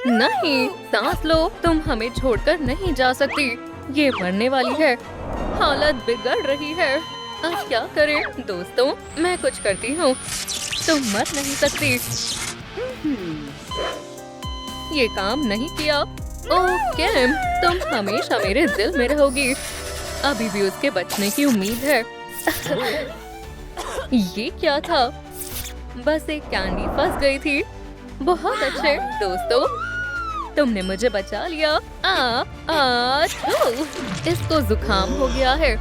नहीं, सांस लो, तुम हमें छोड़कर नहीं जा सकती। ये मरने वाली है, हालत बिगड़ रही है। अब क्या करें? दोस्तों, मैं कुछ करती हूँ, तुम मर नहीं सकती। ये काम नहीं किया। ओह कैम, तुम हमेशा मेरे दिल में रहोगी। अभी भी उसके बचने की उम्मीद है। ये क्या था? बस एक कैंडी फंस गई थी। बहुत अच्छे दोस्तों, तुमने मुझे बचा लिया। इसको जुकाम हो गया है,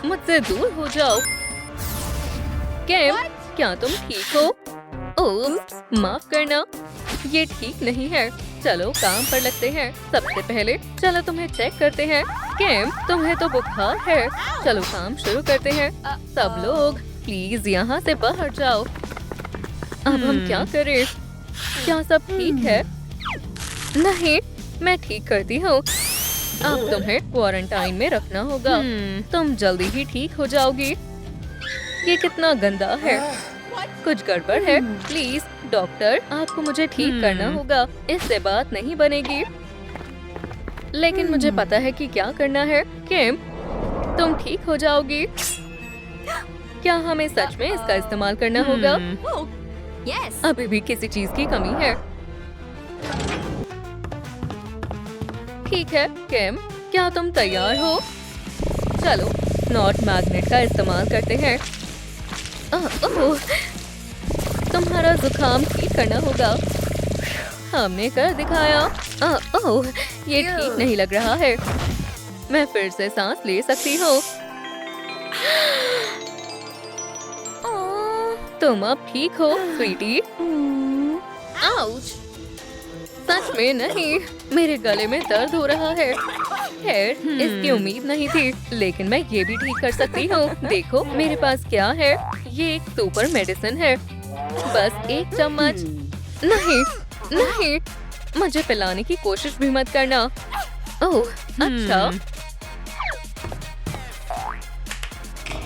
मुझसे दूर हो जाओ। कैम, क्या तुम ठीक हो? ओह माफ करना, ये ठीक नहीं है। चलो काम पर लगते हैं। सबसे पहले चलो तुम्हें चेक करते हैं। कैम, तुम्हें तो बुखार है। चलो काम शुरू करते हैं। सब लोग प्लीज यहाँ से बाहर जाओ। अब हम क्या करें? क्या सब ठीक है? नहीं, मैं ठीक करती हूँ। अब तुम्हें क्वारंटाइन में रखना होगा। तुम जल्दी ही ठीक हो जाओगी। ये कितना गंदा है, कुछ गड़बड़ है। प्लीज डॉक्टर, आपको मुझे ठीक करना होगा, इससे बात नहीं बनेगी। लेकिन मुझे पता है कि क्या करना है। किम, तुम ठीक हो जाओगी। क्या हमें सच में इसका इस्तेमाल करना होगा? अभी भी किसी चीज की कमी है। ठीक है किम, क्या तुम तैयार हो? चलो नॉट मैग्नेट का इस्तेमाल करते हैं। तुम्हारा जुकाम ठीक करना होगा। हमने कर दिखाया। ये ठीक नहीं लग रहा है। मैं फिर से सांस ले सकती हूँ। तुम अब ठीक हो स्वीटी? आउच! सच में नहीं, मेरे गले में दर्द हो रहा है। खैर, इसकी उम्मीद नहीं थी, लेकिन मैं ये भी ठीक कर सकती हूँ। देखो मेरे पास क्या है। ये एक सुपर मेडिसिन है। बस एक चम्मच। नहीं, नहीं, मुझे पिलाने की कोशिश भी मत करना। ओह, अच्छा।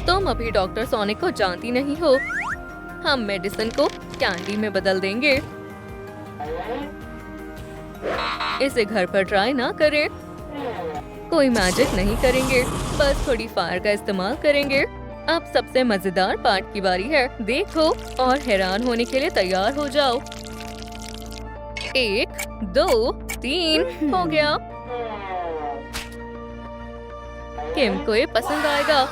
तुम अभी डॉक्टर सोनिक को जानती नहीं हो। हम मेडिसिन को कैंडी में बदल देंगे। इसे घर पर ट्राई ना करें। कोई मैजिक नहीं करेंगे, बस थोड़ी फायर का इस्तेमाल करेंगे। अब सबसे मजेदार पार्ट की बारी है। देखो और हैरान होने के लिए तैयार हो जाओ। 1, 2, 3 हो गया। किम को ये पसंद आएगा।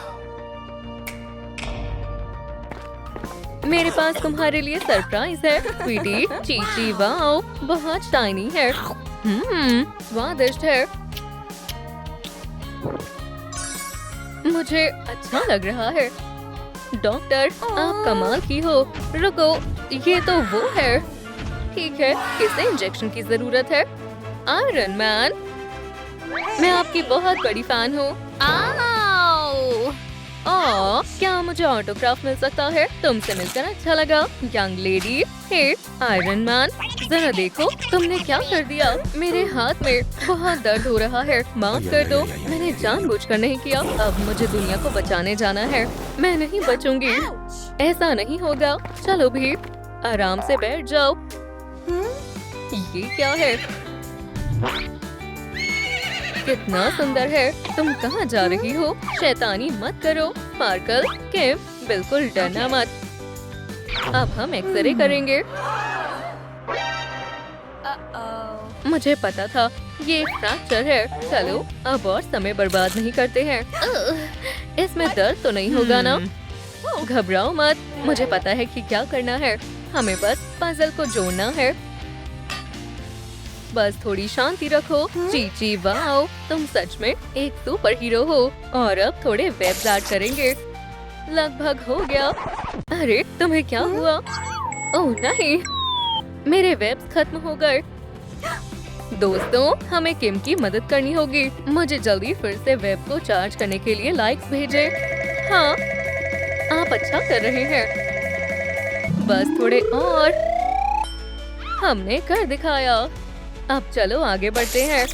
मेरे पास तुम्हारे लिए सरप्राइज है स्वीटी। चीची वाओ, बहुत शाइनी है। स्वादिष्ट है। मुझे अच्छा लग रहा है। डॉक्टर, आप कमाल की हो। रुको, ये तो वो है। ठीक है, किसे इंजेक्शन की जरूरत है? आयरन मैन, मैं आपकी बहुत बड़ी फैन हूँ। क्या मुझे ऑटोग्राफ मिल सकता है? तुमसे मिलकर अच्छा लगा यंग लेडी। हे आयरन मैन, जरा देखो तुमने क्या कर दिया। मेरे हाथ में बहुत दर्द हो रहा है, माफ कर दो। मैंने जानबूझकर नहीं किया। अब मुझे दुनिया को बचाने जाना है। मैं नहीं बचूंगी, ऐसा नहीं होगा। चलो भी, आराम से बैठ जाओ। ये क्या है? कितना सुंदर है। तुम कहाँ जा रही हो? शैतानी मत करो। स्पार्कल, किम, बिल्कुल डरना मत। अब हम एक्सरे करेंगे। मुझे पता था ये फ्रैक्चर है। चलो अब और समय बर्बाद नहीं करते हैं। इसमें दर्द तो नहीं होगा ना? घबराओ मत, मुझे पता है कि क्या करना है। हमें बस पजल को जोड़ना है। बस थोड़ी शांति रखो। चीची वाओ, तुम सच में एक सुपर हीरो हो। और अब थोड़े वेब्स ऐड करेंगे। लगभग हो गया। अरे तुम्हें क्या हुआ? ओह नहीं, मेरे वेब्स खत्म हो गए। दोस्तों, हमें किम की मदद करनी होगी। मुझे जल्दी फिर से वेब को चार्ज करने के लिए लाइक्स भेजें। हाँ, आप अच्छा कर रहे हैं। बस थोड़े और। हमने कर दिखाया। अब चलो आगे बढ़ते हैं।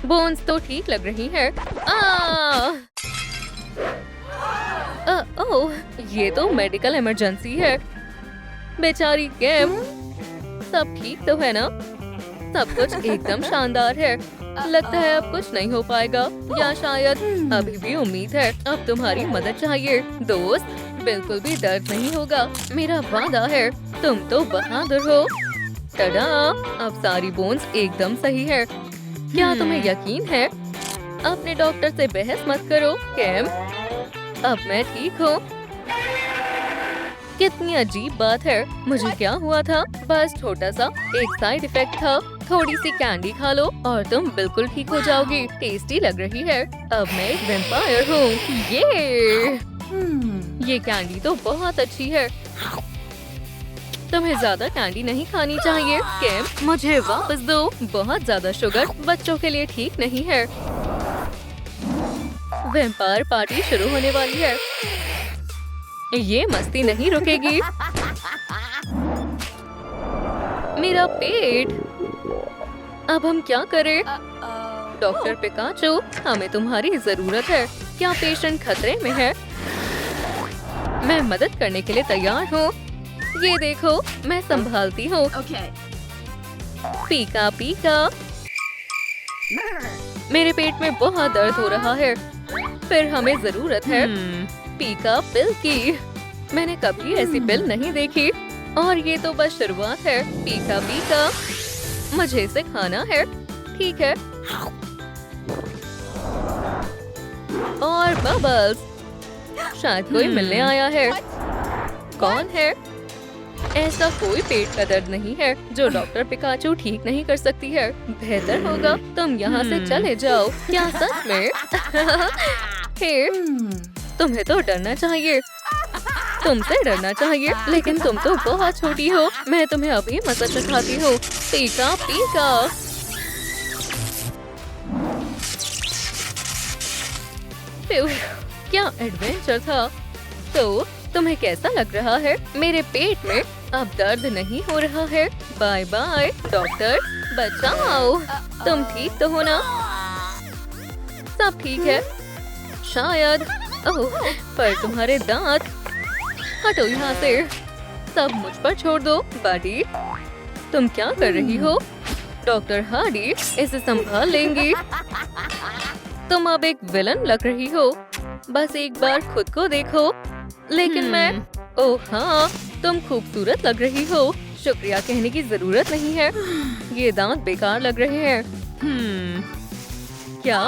बोन्स तो ठीक लग रही हैं। ओह, ये तो मेडिकल इमरजेंसी है। बेचारी किम, सब ठीक तो है ना? सब कुछ एकदम शानदार है। लगता है अब कुछ नहीं हो पाएगा, या शायद अभी भी उम्मीद है। अब तुम्हारी मदद चाहिए दोस्त। बिल्कुल भी दर्द नहीं होगा, मेरा वादा है। तुम तो बहादुर हो। टडा, अब सारी बोन्स एकदम सही है। क्या तुम्हें यकीन है? अपने डॉक्टर से बहस मत करो कैम। अब मैं ठीक हूँ। कितनी अजीब बात है। मुझे क्या हुआ था? बस छोटा सा एक साइड इफेक्ट था। थोड़ी सी कैंडी खा लो और तुम बिल्कुल ठीक हो जाओगी। टेस्टी लग रही है। अब मैं एक वैम्पायर हूँ। ये कैंडी तो बहुत अच्छी है। तुम्हें ज्यादा कैंडी नहीं खानी चाहिए कैम। मुझे वापस दो। बहुत ज्यादा शुगर बच्चों के लिए ठीक नहीं है। वैम्पायर पार्टी शुरू होने वाली है। ये मस्ती नहीं रुकेगी। मेरा पेट। अब हम क्या करें? डॉक्टर पिकाचू, हमें तुम्हारी जरूरत है। क्या पेशेंट खतरे में है? मैं मदद करने के लिए तैयार हूँ। ये देखो, मैं संभालती हूँ। पीका पीका। मेरे पेट में बहुत दर्द हो रहा है। फिर हमें जरूरत है पीका पिल की। मैंने कभी ऐसी पिल नहीं देखी और ये तो बस शुरुआत है। पीका पीका। मुझे इसे खाना है। ठीक है। और बबल्स। शायद कोई मिलने आया है। कौन है? ऐसा कोई पेट का दर्द नहीं है जो डॉक्टर पिकाचू ठीक नहीं कर सकती है। बेहतर होगा तुम यहाँ से चले जाओ। क्या सच में? हे, तुम्हें तो डरना चाहिए। तुमसे डरना चाहिए, लेकिन तुम तो बहुत छोटी हो। मैं तुम्हें अभी मजा चखाती हूँ। पीका पीका। क्या एडवेंचर था। तो तुम्हें कैसा लग रहा है? मेरे पेट में अब दर्द नहीं हो रहा है। Bye bye doctor. बचाओ। तुम ठीक तो हो ना? सब ठीक है शायद। ओह, पर तुम्हारे दांत। हटो यहाँ से। सब मुझ पर छोड़ दो बडी। तुम क्या कर रही हो? डॉक्टर हार्डी इसे संभाल लेंगी। तुम अब एक विलन लग रही हो। बस एक बार खुद को देखो। लेकिन मैं। ओह हाँ, तुम खूबसूरत लग रही हो। शुक्रिया कहने की जरूरत नहीं है। ये दांत बेकार लग रहे हैं। क्या?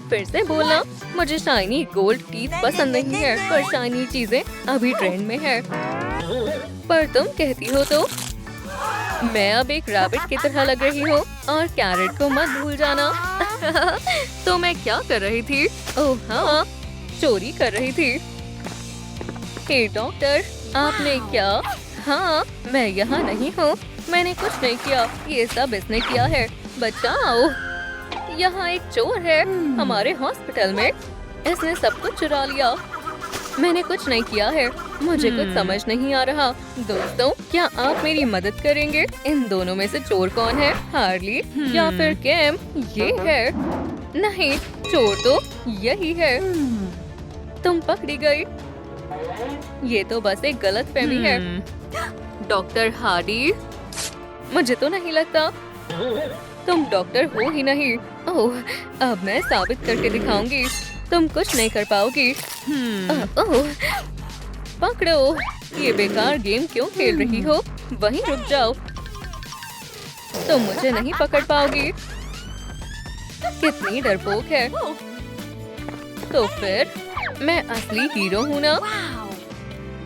फिर से बोलना। मुझे शाइनी गोल्ड टीथ पसंद नहीं है, पर शाइनी चीजें अभी ट्रेंड में है। पर तुम कहती हो तो। मैं अब एक रैबिट की तरह लग रही हूँ। और कैरेट को मत भूल जाना। तो मैं क्या कर रही थी? ओह हाँ, चोरी कर रही थी। हे डॉक्टर, आपने क्या? हाँ, मैं यहाँ नहीं हूँ। मैंने कुछ नहीं किया। ये सब इसने किया है। बचाओ। यहाँ एक चोर है हमारे हॉस्पिटल में। इसने सब कुछ चुरा लिया। मैंने कुछ नहीं किया है। मुझे कुछ समझ नहीं आ रहा। दोस्तों, क्या आप मेरी मदद करेंगे? इन दोनों में से चोर कौन है? हार्ली या फिर कैम? ये है। नहीं, चोर तो यही है। तुम पकड़ी गई। ये तो बस एक गलतफहमी है। डॉक्टर हार्डी, मुझे तो नहीं लगता तुम डॉक्टर हो ही नहीं। ओह, अब मैं साबित करके दिखाऊंगी। तुम कुछ नहीं कर पाओगी। ओह, पकड़ो। ये बेकार गेम क्यों खेल रही हो? वहीं रुक जाओ। तुम मुझे नहीं पकड़ पाओगी। कितनी डरपोक है। तो फिर मैं असली हीरो हूँ ना?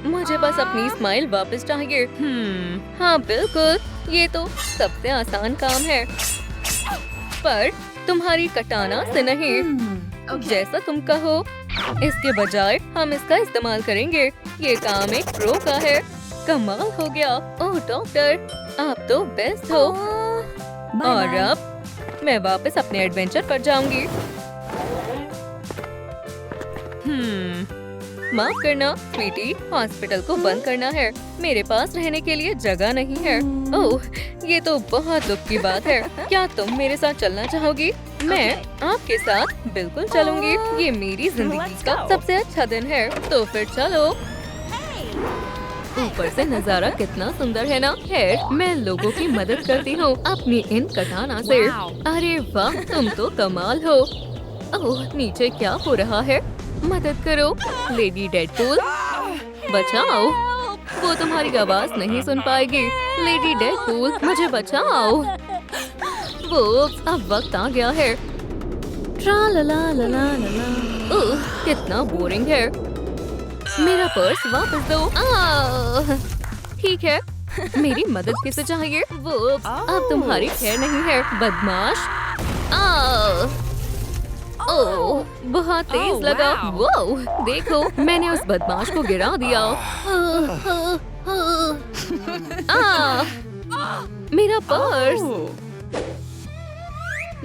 मुझे बस अपनी स्माइल वापस चाहिए। हाँ बिल्कुल, ये तो सबसे आसान काम है। पर तुम्हारी कटाना से नहीं। जैसा तुम कहो। इसके बजाय हम इसका इस्तेमाल करेंगे। ये काम एक प्रो का है। कमाल हो गया। ओह डॉक्टर, आप तो बेस्ट हो। और अब मैं वापस अपने एडवेंचर पर जाऊंगी। माफ करना स्वीटी, हॉस्पिटल को बंद करना है। मेरे पास रहने के लिए जगह नहीं है। ओह, ये तो बहुत दुख की बात है। क्या तुम मेरे साथ चलना चाहोगी? मैं आपके साथ बिल्कुल चलूंगी। ये मेरी जिंदगी का सबसे अच्छा दिन है। तो फिर चलो। ऊपर से नजारा कितना सुंदर है ना। खैर मैं लोगों की मदद करती हूँ अपनी इन कटाना से। अरे वाह, तुम तो कमाल हो। ओह, नीचे क्या हो रहा है? मदद करो लेडी डेडपूल, बचाओ। वो तुम्हारी आवाज नहीं सुन पाएगी। लेडी डेडपूल, मुझे बचाओ। वो अब वक्त आ गया है। ट्रा ला ला ला ला ला। कितना बोरिंग है। मेरा पर्स वापस दो। ठीक है, मेरी मदद किसे चाहिए? वो अब तुम्हारी खैर नहीं है, बदमाश। ओह, बहुत तेज लगा। वो देखो, मैंने उस बदमाश को गिरा दिया। मेरा पर्स।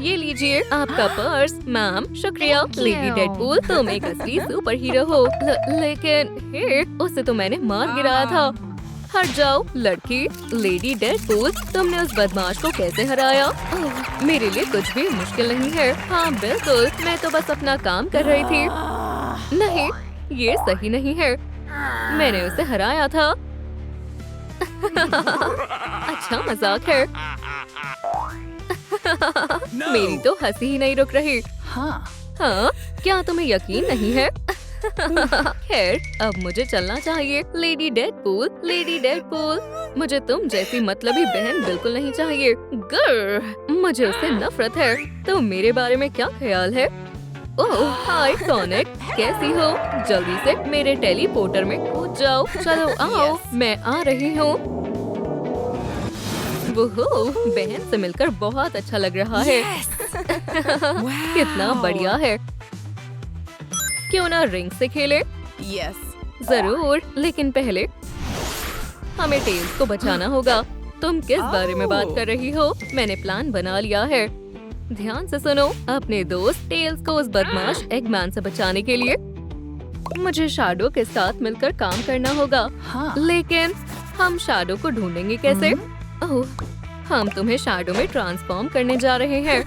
ये लीजिए आपका पर्स। मैम शुक्रिया। लेडी डेडपूल, तुम एक असली सुपर हीरो हो। लेकिन हे, उससे तो मैंने मार गिराया था। हट जाओ लड़की। लेडी डेडपूल, तुमने उस बदमाश को कैसे हराया? ओह, मेरे लिए कुछ भी मुश्किल नहीं है। हाँ बिल्कुल, मैं तो बस अपना काम कर रही थी। नहीं, ये सही नहीं है। मैंने उसे हराया था। अच्छा मजाक है। मेरी तो हंसी ही नहीं रुक रही। हाँ, क्या तुम्हें यकीन नहीं है? खैर, अब मुझे चलना चाहिए। लेडी डेडपूल, लेडी डेडपूल, मुझे तुम जैसी मतलबी बहन बिल्कुल नहीं चाहिए। गर्र, मुझे उससे नफरत है। तो मेरे बारे में क्या ख्याल है? ओह हाय सोनिक, कैसी हो? जल्दी से मेरे टेलीपोर्टर में कूद जाओ। चलो आओ, मैं आ रही हूँ। वो बहन से मिलकर बहुत अच्छा लग रहा है। कितना बढ़िया है। क्यों ना रिंग से खेले? जरूर, लेकिन पहले हमें टेल्स को बचाना होगा। तुम किस बारे में बात कर रही हो? मैंने प्लान बना लिया है। ध्यान से सुनो। अपने दोस्त टेल्स को उस बदमाश एगमैन से बचाने के लिए मुझे शैडो के साथ मिलकर काम करना होगा। लेकिन हम शैडो को ढूंढेंगे कैसे? ओह, हम तुम्हें शैडो में ट्रांसफॉर्म करने जा रहे हैं।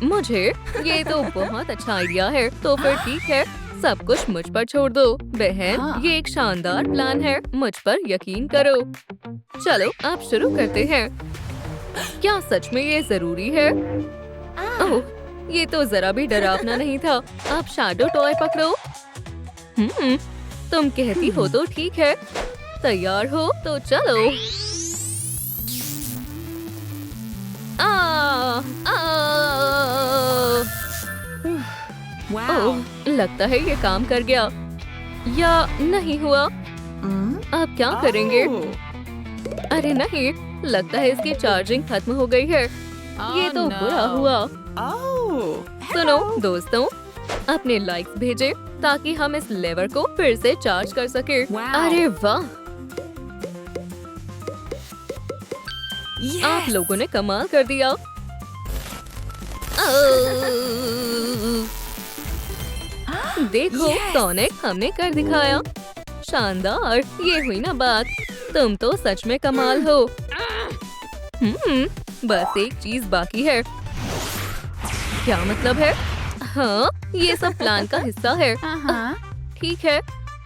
मुझे ये तो बहुत अच्छा आइडिया है। तो फिर ठीक है, सब कुछ मुझ पर छोड़ दो। बहन, ये एक शानदार प्लान है। मुझ पर यकीन करो। चलो अब शुरू करते हैं। क्या सच में ये जरूरी है? ओह, ये तो जरा भी डरावना नहीं था। अब शैडो टॉय पकड़ो। तुम कहती हो तो ठीक है। तैयार हो तो चलो। ओह, लगता है ये काम कर गया या नहीं हुआ। अब क्या करेंगे? अरे नहीं, लगता है इसकी चार्जिंग खत्म हो गई है। ये तो बुरा हुआ। सुनो दोस्तों, अपने लाइक्स भेजें ताकि हम इस लेवर को फिर से चार्ज कर सके। अरे वाह, आप लोगों ने कमाल कर दिया। देखो सोनिक, हमने कर दिखाया। शानदार, ये हुई ना बात। तुम तो सच में कमाल हो। बस एक चीज बाकी है। क्या मतलब है? हाँ, ये सब प्लान का हिस्सा है। ठीक है,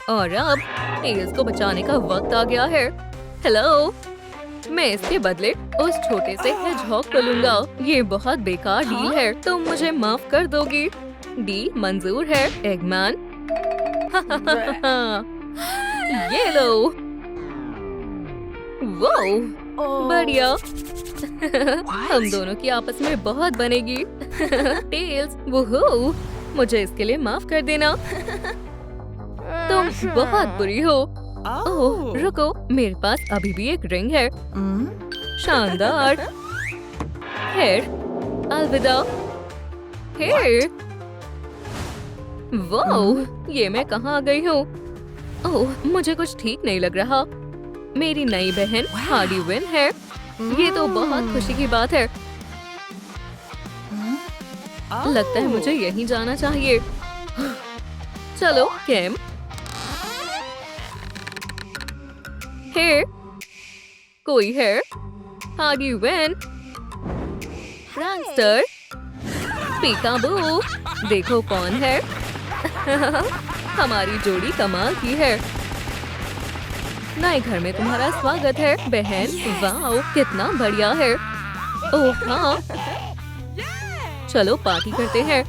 और अब टेल्स को बचाने का वक्त आ गया है। हेलो, मैं इसके बदले उस छोटे से हेजहॉग को लूंगा। ये बहुत बेकार डील है। तुम मुझे माफ कर दोगी? डील मंजूर है एगमैन। ये लो। वो बढ़िया। हम दोनों की आपस में बहुत बनेगी। टेल्स, वो मुझे इसके लिए माफ कर देना। तुम बहुत बुरी हो। ओह रुको, मेरे पास अभी भी एक रिंग है। शानदार। खैर, अलविदा। हे, वाह, ये मैं कहाँ आ गई हूँ? ओह, मुझे कुछ ठीक नहीं लग रहा। मेरी नई बहन हार्डी विन है। ये तो बहुत खुशी की बात है। लगता है मुझे यहीं जाना चाहिए। चलो कैम। हे, कोई है? हार्डी विन, प्रैंकस्टर, पीकाबू, देखो कौन है। हमारी जोड़ी कमाल की है। नए घर में तुम्हारा स्वागत है बहन। वाओ कितना बढ़िया है। ओह हाँ, चलो पार्टी करते हैं।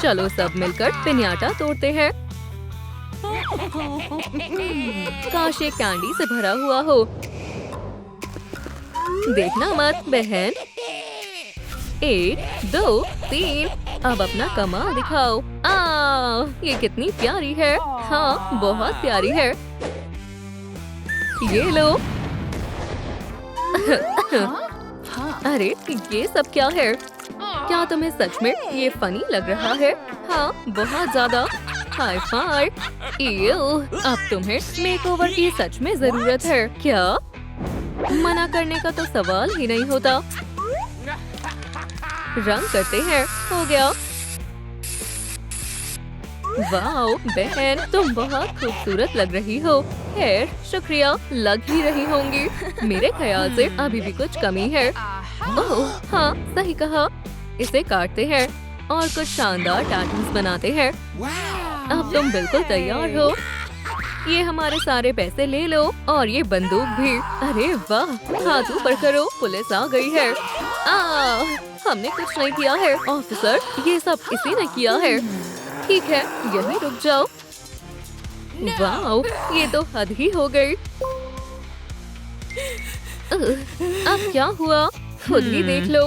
चलो सब मिलकर पिन्याटा तोड़ते हैं। काश ये कैंडी से भरा हुआ हो। देखना मत बहन। 1 2 3, अब अपना कमाल दिखाओ। ये कितनी प्यारी है। हाँ बहुत प्यारी है। ये लो। अरे ये सब क्या है? क्या तुम्हें सच में ये फनी लग रहा है? हाँ बहुत ज्यादा। High five. अब तुम्हें मेकओवर की सच में जरूरत है क्या? मना करने का तो सवाल ही नहीं होता। रंग करते हैं। हो गया। वाओ बहन तुम बहुत खूबसूरत लग रही हो। खैर शुक्रिया, लग ही रही होंगी। मेरे ख्याल से अभी भी कुछ कमी है। ओह हाँ सही कहा। इसे काटते हैं और कुछ शानदार टैटूज बनाते हैं। अब तुम बिल्कुल तैयार हो। ये हमारे सारे पैसे ले लो और ये बंदूक भी। अरे वाह, हाथ ऊपर करो, पुलिस आ गई है। हमने कुछ नहीं किया है ऑफिसर, ये सब इसी ने किया है। ठीक है यहीं रुक जाओ। वाओ ये तो हद ही हो गई। अब क्या हुआ? खुद ही देख लो।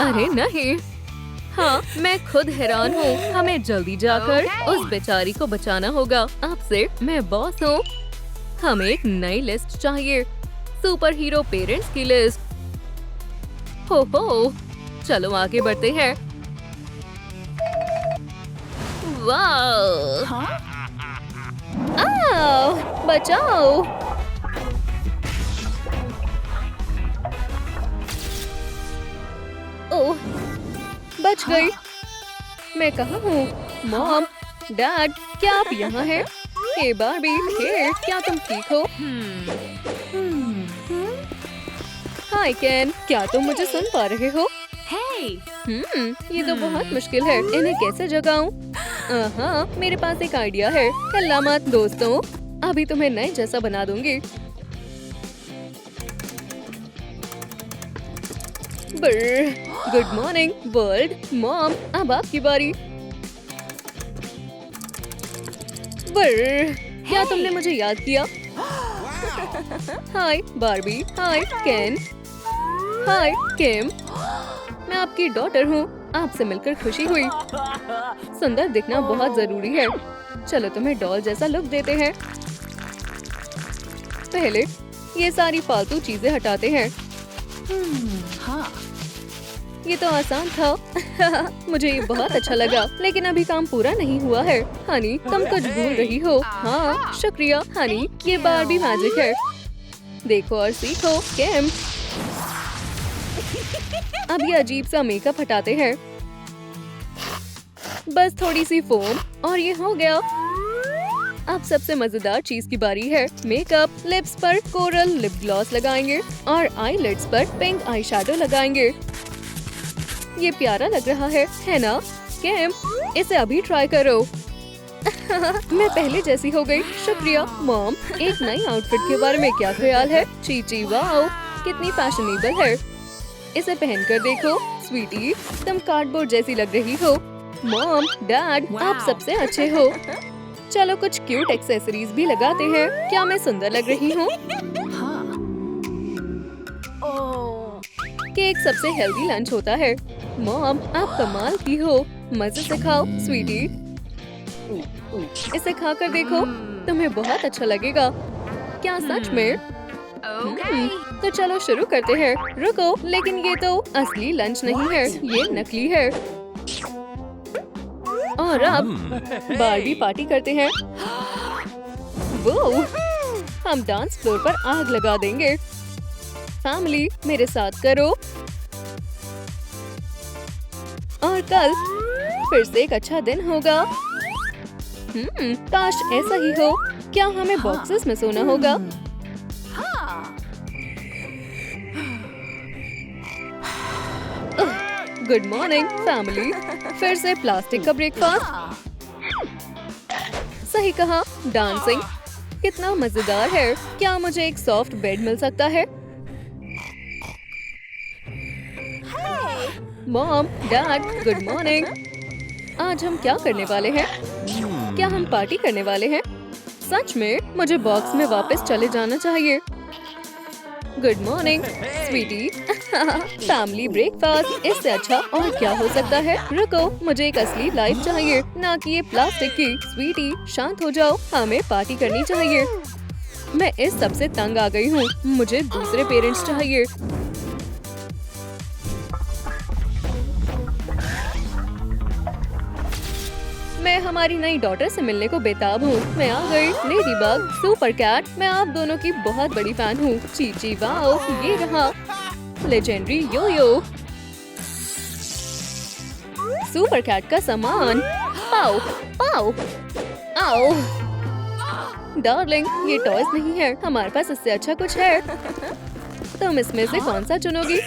अरे नहीं, हाँ मैं खुद हैरान हूँ। हमें जल्दी जाकर उस बेचारी को बचाना होगा। अब से मैं बॉस हूँ। हमें एक नई लिस्ट चाहिए, सुपर हीरो पेरेंट्स की लिस्ट। हो चलो आगे बढ़ते हैं। वाह बचाओ। ओह बच गई। मैं कहाँ हूँ? मॉम, डैड, क्या आप यहाँ हैं? हे बार्बी, हे क्या तुम ठीक हो? हाय केन, क्या तुम मुझे सुन पा रहे हो? ये तो बहुत मुश्किल है। इन्हें कैसे जगाऊं? हाँ मेरे पास एक आइडिया है। हल्ला मत दोस्तों, अभी तुम्हें नए जैसा बना दूंगी। Good morning world. मॉम अब आपकी बारी। क्या तुमने मुझे याद किया? हाय बार्बी, हाय केन, हाय किम। मैं आपकी डॉटर हूँ। आपसे मिलकर खुशी हुई। सुंदर दिखना बहुत जरूरी है। चलो तुम्हें डॉल जैसा लुक देते हैं। पहले ये सारी फालतू चीजें हटाते हैं। हाँ ये तो आसान था। मुझे ये बहुत अच्छा लगा, लेकिन अभी काम पूरा नहीं हुआ है। हनी तुम कुछ भूल रही हो। हाँ शुक्रिया हनी, ये बार्बी मैजिक है। देखो और सीखो केम। अब ये अजीब सा मेकअप हटाते हैं। बस थोड़ी सी फोम और ये हो गया। अब सबसे मजेदार चीज की बारी है। मेकअप। लिप्स पर कोरल लिप ग्लॉस लगाएंगे और आईलिड्स पर पिंक आई शैडो लगाएंगे। ये प्यारा लग रहा है ना? केम इसे अभी ट्राई करो। मैं पहले जैसी हो गई। शुक्रिया मॉम। एक नई आउटफिट के बारे में क्या ख्याल है? चीची वाओ कितनी फैशनेबल है। इसे पहनकर देखो स्वीटी, तुम कार्डबोर्ड जैसी लग रही हो। मॉम डैड आप सबसे अच्छे हो। चलो कुछ क्यूट एक्सेसरीज भी लगाते हैं। क्या मैं सुंदर लग रही हूँ? केक सबसे हेल्दी लंच होता है। मॉम आप कमाल की हो। मजे से खाओ स्वीटी। इसे खाकर देखो, तुम्हें बहुत अच्छा लगेगा। क्या सच में? तो चलो शुरू करते हैं। रुको, लेकिन ये तो असली लंच नहीं है, ये नकली है। और अब बार्बी पार्टी करते हैं। वो हम डांस फ्लोर पर आग लगा देंगे। फैमिली मेरे साथ करो। और कल फिर से एक अच्छा दिन होगा। काश ऐसा ही हो। क्या हमें बॉक्सेस में सोना होगा? Good morning family. फिर से प्लास्टिक का ब्रेकफास्ट। सही कहा, डांसिंग कितना मजेदार है। क्या मुझे एक सॉफ्ट बेड मिल सकता है? Mom, dad, good morning. आज हम क्या करने वाले हैं? क्या हम पार्टी करने वाले हैं? सच में मुझे बॉक्स में वापस चले जाना चाहिए। Good morning sweetie. Family breakfast, इससे अच्छा और क्या हो सकता है? रुको, मुझे एक असली लाइफ चाहिए, ना कि ये प्लास्टिक की। स्वीटी, शांत हो जाओ, हमें पार्टी करनी चाहिए। मैं इस सब से तंग आ गई हूँ, मुझे दूसरे पेरेंट्स चाहिए। मैं हमारी नई डॉटर से मिलने को बेताब हूँ। मैं आ गई। लेडीबग, सुपर कैट, मैं आप दोनों की बहुत बड़ी फैन हूँ। चीची, वाओ, ये रहा लेजेंडरी यो यो। सुपर कैट का सामान। पाओ पाओ आओ। डार्लिंग, ये टॉयज नहीं है, हमारे पास इससे अच्छा कुछ है। तुम इसमें से कौन सा चुनोगी?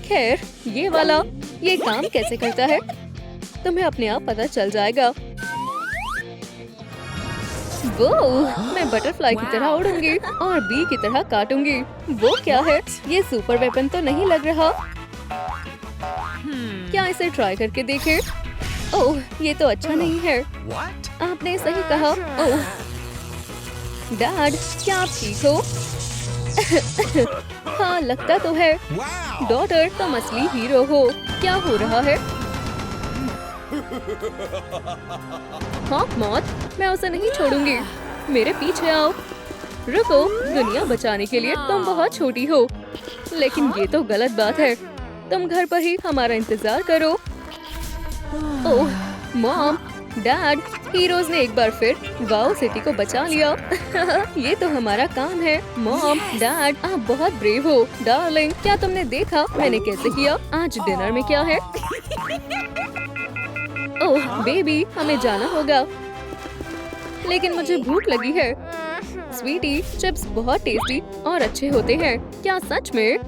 खैर, ये वाला। ये काम कैसे करता है? तुम्हें अपने आप पता चल जाएगा। वो, मैं बटरफ्लाई की तरह उड़ूंगी और बी की तरह काटूंगी। वो क्या है? ये सुपर वेपन तो नहीं लग रहा। क्या इसे ट्राई करके देखें? ओह, ये तो अच्छा नहीं है। आपने सही कहा। ओह, डैड, क्या आप ठीक हो? हाँ, लगता तो है। डॉटर, तुम असली हीरो हो। क्या हो रहा है? हाँ मौत, मैं उसे नहीं छोड़ूंगी। मेरे पीछे आओ। रुको, दुनिया बचाने के लिए तुम बहुत छोटी हो। लेकिन ये तो गलत बात है। तुम घर पर ही हमारा इंतजार करो। ओह, मॉम, डैड, हीरोज ने एक बार फिर वाओ सिटी को बचा लिया। ये तो हमारा काम है। मॉम, डैड, आप बहुत ब्रेव हो। डार्लिंग, क्या तुमने देखा मैंने कैसे किया? आज डिनर में क्या है? ओह बेबी, हमें जाना होगा। लेकिन मुझे भूख लगी है। स्वीटी, चिप्स बहुत टेस्टी और अच्छे होते हैं। क्या सच में?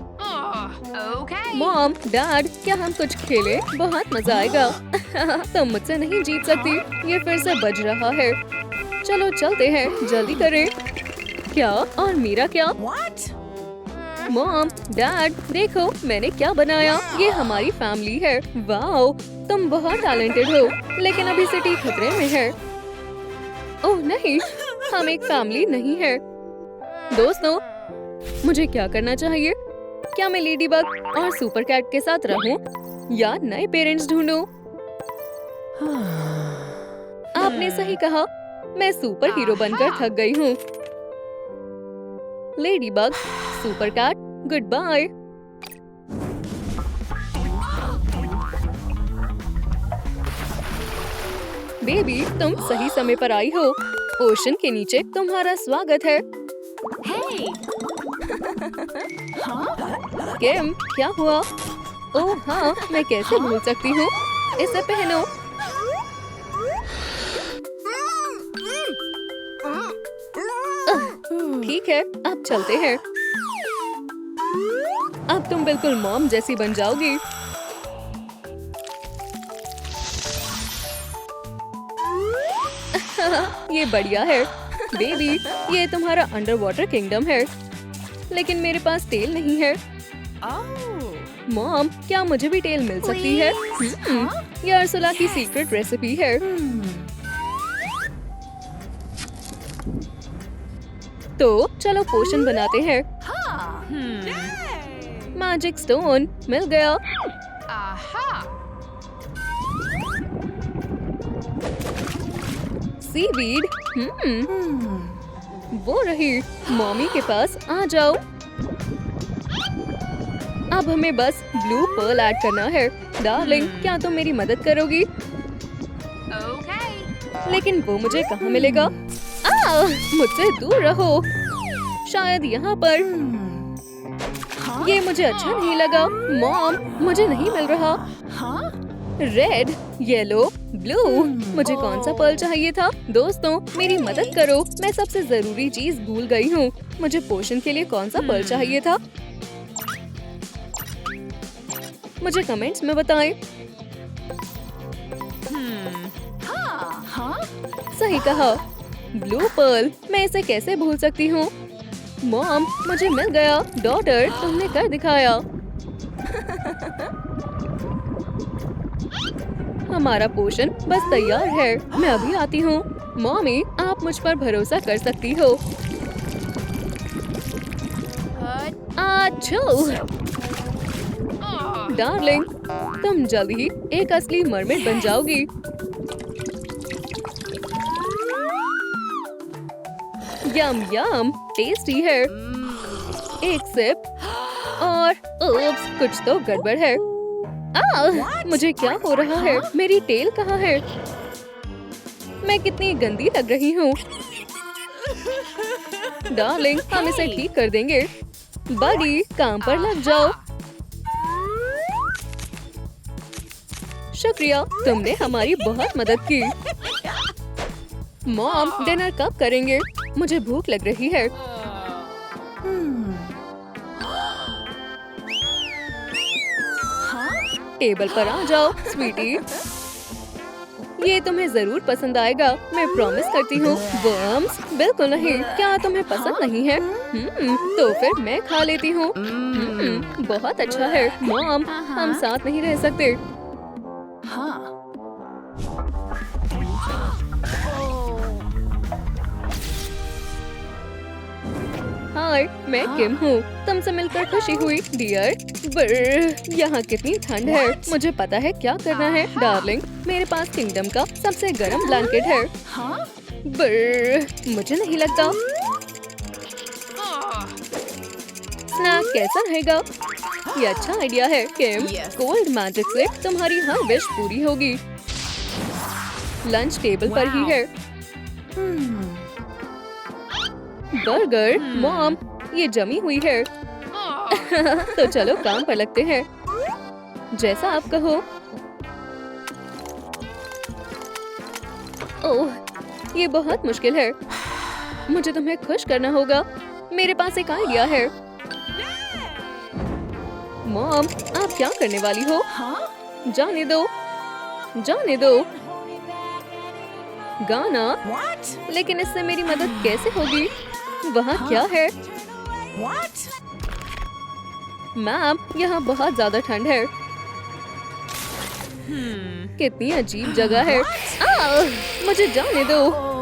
मॉम, डैड, क्या हम कुछ खेलें? बहुत मजा आएगा। तुम मुझसे नहीं जीत सकती। ये फिर से बज रहा है। चलो चलते हैं, जल्दी करें। क्या? और मेरा क्या? मॉम, डैड, देखो मैंने क्या बनाया। ये हमारी फैमिली है। वाओ, तुम बहुत टैलेंटेड हो। लेकिन अभी सिटी खतरे में है। ओह नहीं, हम एक फैमिली नहीं है। दोस्तों, मुझे क्या करना चाहिए? क्या मैं लेडीबग और सुपर कैट के साथ रहूं या नए पेरेंट्स ढूंढूं? आपने सही कहा, मैं सुपर हीरो बनकर थक गई हूँ। Ladybug, super cat, goodbye. Baby, तुम सही समय पर आई हो। ओशन के नीचे तुम्हारा स्वागत है। किम, क्या हुआ? ओह हाँ, मैं कैसे भूल सकती हूँ। इसे पहनो। ठीक है, अब चलते हैं। अब तुम बिल्कुल मॉम जैसी बन जाओगी। ये बढ़िया है। बेबी, ये तुम्हारा अंडर वाटर किंगडम है। लेकिन मेरे पास टेल नहीं है। मॉम, क्या मुझे भी टेल मिल सकती है? ये अर्सुला की सीक्रेट रेसिपी है। तो चलो पोशन बनाते हैं। मैजिक स्टोन मिल गया। सीवीड, वो रही। मॉमी के पास आ जाओ। अब हमें बस ब्लू पर्ल ऐड करना है। डार्लिंग, क्या तुम मेरी मदद करोगी? लेकिन वो मुझे कहाँ मिलेगा? मुझसे दूर रहो। शायद यहाँ पर। ये मुझे अच्छा नहीं लगा। मॉम, मुझे नहीं मिल रहा। Red, yellow, blue. मुझे कौन सा पर्ल चाहिए था? दोस्तों, मेरी मदद करो। मैं सबसे जरूरी चीज भूल गई हूँ। मुझे पोशन के लिए कौन सा पर्ल चाहिए था? मुझे कमेंट्स में बताएं। सही कहा। ब्लू पर्ल, मैं इसे कैसे भूल सकती हूँ। मॉम, मुझे मिल गया। डॉटर, तुमने कर दिखाया। हमारा पोषण बस तैयार है। मैं अभी आती हूँ। मॉमी, आप मुझ पर भरोसा कर सकती हो। आच्छू! डार्लिंग, तुम जल्द ही एक असली मरमेड बन जाओगी। यम यम, टेस्टी है। एक सिप और उप्स, कुछ तो गड़बड़ है। मुझे क्या हो रहा है? मेरी टेल कहाँ है? मैं कितनी गंदी लग रही हूँ। डार्लिंग, हम इसे ठीक कर देंगे। बड़ी, काम पर लग जाओ। शुक्रिया, तुमने हमारी बहुत मदद की। मॉम, डिनर कब करेंगे? मुझे भूख लग रही है। टेबल पर आ जाओ, स्वीटी। ये तुम्हें जरूर पसंद आएगा, मैं प्रॉमिस करती हूँ। वर्म्स? बिल्कुल नहीं। क्या तुम्हें पसंद नहीं है? तो फिर मैं खा लेती हूँ। बहुत अच्छा है। मॉम, हम साथ नहीं रह सकते। हाय, मैं किम हूँ। तुमसे मिलकर खुशी हुई, डियर। यहाँ कितनी ठंड है। मुझे पता है क्या करना है। डार्लिंग, मेरे पास किंगडम का सबसे गर्म ब्लैंकेट है। मुझे नहीं लगता। स्नैक कैसा रहेगा? ये अच्छा आइडिया है किम। कोल्ड मैजिक से तुम्हारी हर विश पूरी होगी। लंच टेबल पर ही है। बर्गर। मॉम, ये जमी हुई है। तो चलो काम पर लगते हैं। जैसा आप कहो। ओह, ये बहुत मुश्किल है। मुझे तुम्हें खुश करना होगा। मेरे पास एक आइडिया है। मॉम, आप क्या करने वाली हो? जाने दो, जाने दो। गाना? लेकिन इससे मेरी मदद कैसे होगी? वहाँ क्या है? मैम, यहाँ बहुत ज्यादा ठंड है। कितनी अजीब जगह है। मुझे जाने दो।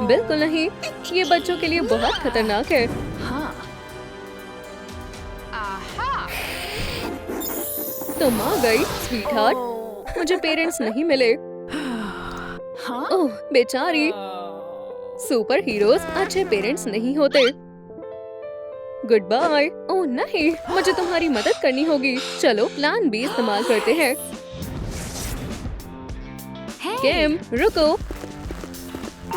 बिल्कुल नहीं, ये बच्चों के लिए बहुत खतरनाक है। तुम आ गई, स्वीटहार्ट। मुझे पेरेंट्स नहीं मिले। ओह, बेचारी। सुपर हीरोज अच्छे पेरेंट्स नहीं होते। Good bye. ओह नहीं, मुझे तुम्हारी मदद करनी होगी। चलो प्लान बी इस्तेमाल करते हैं। किम, रुको।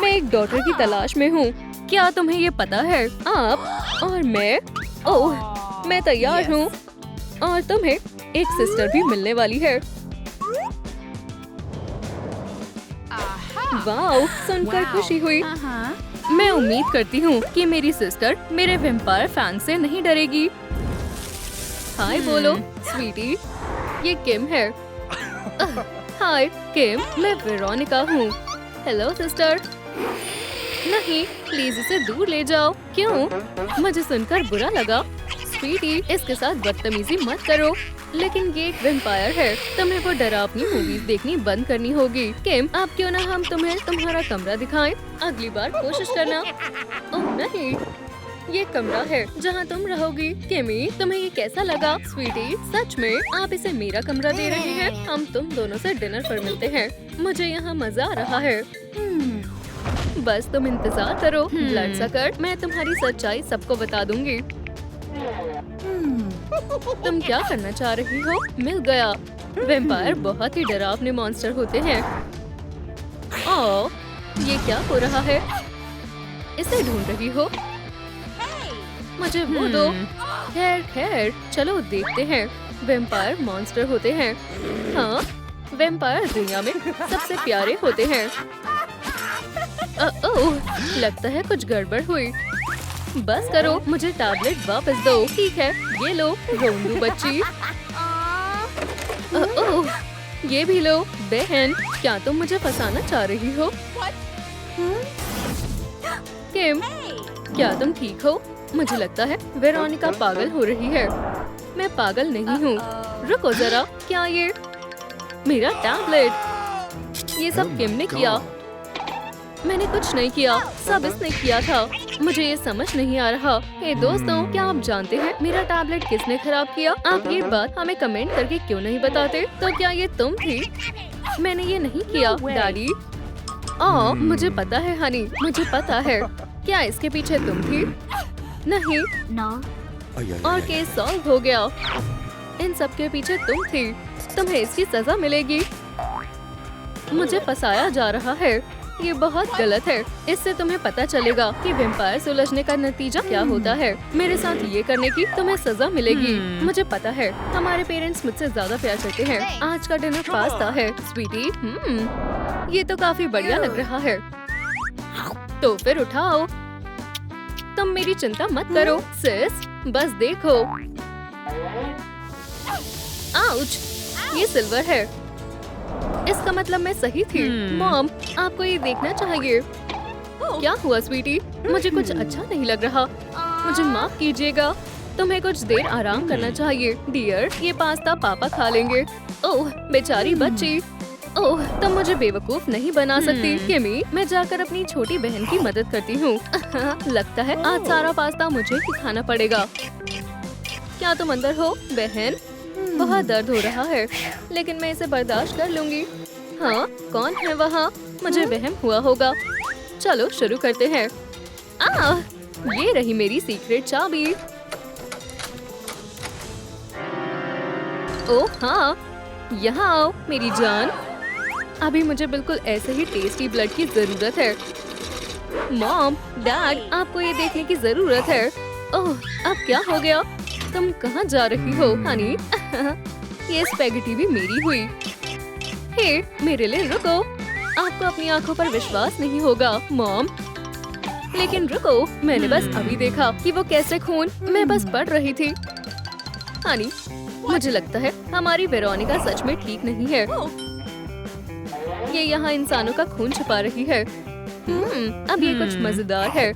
मैं एक डॉटर की तलाश में हूँ। क्या तुम्हें ये पता है? आप और मैं। ओह, मैं तैयार हूँ। और तुम्हें एक सिस्टर भी मिलने वाली है। वाओ, सुनकर खुशी हुई। मैं उम्मीद करती हूँ कि मेरी सिस्टर मेरे वैम्पायर फैन से नहीं डरेगी। हाय बोलो, स्वीटी। ये किम है। हाय किम, मैं वेरोनिका हूँ। Hello sister. नहीं, प्लीज इसे दूर ले जाओ। क्यों? मुझे सुनकर बुरा लगा। स्वीटी, इसके साथ बदतमीजी मत करो। लेकिन ये एक वैम्पायर है। तुम्हें वो डरावनी मूवीज देखनी बंद करनी होगी। किम, आप क्यों ना हम तुम्हें तुम्हारा कमरा दिखाएं? अगली बार कोशिश करना। ओह नहीं, ये कमरा है जहाँ तुम रहोगी। किमी, तुम्हें ये कैसा लगा? स्वीटी, सच में आप इसे मेरा कमरा दे रहे हैं? हम तुम दोनों से डिनर पर मिलते हैं। मुझे यहाँ मजा आ रहा है। बस तुम इंतजार करो, ब्लड सकर। मैं तुम्हारी सच्चाई सबको बता दूंगी। तुम क्या करना चाह रही हो? मिल गया। वैम्पायर बहुत ही डरावने मॉन्स्टर होते हैं। ओह, ये क्या हो रहा है? इसे ढूंढ रही हो? मुझे वो दो। खैर खैर, चलो देखते हैं। वैम्पायर मॉन्स्टर होते हैं। हाँ, वैम्पायर दुनिया में सबसे प्यारे होते हैं। ओह, लगता है कुछ गड़बड़ हुई। बस करो, मुझे टैबलेट वापस दो। ठीक है, ये लो रोंदू बच्ची। ओह, ये भी लो। बहन, क्या तुम मुझे फंसाना चाह रही हो? किम, क्या तुम ठीक हो? मुझे लगता है वेरोनिका पागल हो रही है। मैं पागल नहीं हूँ। रुको जरा, क्या ये मेरा टैबलेट? ये सब किम ने किया। मैंने कुछ नहीं किया, सब इसने किया था। मुझे ये समझ नहीं आ रहा। हे दोस्तों, क्या आप जानते हैं मेरा टैबलेट किसने खराब किया? आप ये बात हमें कमेंट करके क्यों नहीं बताते? तो क्या ये तुम थी? मैंने ये नहीं किया डैडी। मुझे पता है हनी, मुझे पता है। क्या इसके पीछे तुम थी? नहीं। और केस सॉल्व हो गया। इन सब के पीछे तुम थी। तुम्हें इसकी सजा मिलेगी। मुझे फंसाया जा रहा है। ये बहुत गलत है। इससे तुम्हें पता चलेगा कि वैम्पायर से उलझने का नतीजा क्या होता है। मेरे साथ ये करने की तुम्हें सजा मिलेगी। मुझे पता है हमारे पेरेंट्स मुझसे ज्यादा प्यार करते हैं। आज का डिनर पास्ता है स्वीटी। ये तो काफी बढ़िया लग रहा है। तो फिर उठाओ। तुम मेरी चिंता मत करो सिस, बस देखो। आउच, ये सिल्वर है। इसका मतलब मैं सही थी। मॉम, आपको ये देखना चाहिए। क्या हुआ स्वीटी? मुझे कुछ अच्छा नहीं लग रहा। मुझे माफ कीजिएगा। तुम्हें कुछ देर आराम करना चाहिए डियर। ये पास्ता पापा खा लेंगे। ओह बेचारी बच्ची। ओह, तुम मुझे बेवकूफ नहीं बना सकती। किमी, मैं जाकर अपनी छोटी बहन की मदद करती हूँ। लगता है आज सारा पास्ता मुझे ही खाना पड़ेगा। क्या तुम अंदर हो बहन? बहुत दर्द हो रहा है, लेकिन मैं इसे बर्दाश्त कर लूंगी। हाँ, कौन है वहाँ? मुझे वहम हुआ होगा। चलो शुरू करते हैं। ये रही मेरी सीक्रेट चाबी। ओह हाँ, यहाँ आओ मेरी जान। अभी मुझे बिल्कुल ऐसे ही टेस्टी ब्लड की जरूरत है। मॉम, डैड, आपको ये देखने की जरूरत है। ओह, अब क्या हो गया? तुम कहाँ जा रही हो हनी? ये स्पैगेटी भी मेरी हुई। हे, मेरे लिए रुको। आपको अपनी आंखों पर विश्वास नहीं होगा मॉम। लेकिन रुको, मैंने बस अभी देखा कि वो कैसे खून। मैं बस पढ़ रही थी। हनी, मुझे लगता है हमारी वेरोनिका सच में ठीक नहीं है। ये यहाँ इंसानों का खून छुपा रही है। अब ये कुछ मजेदार है।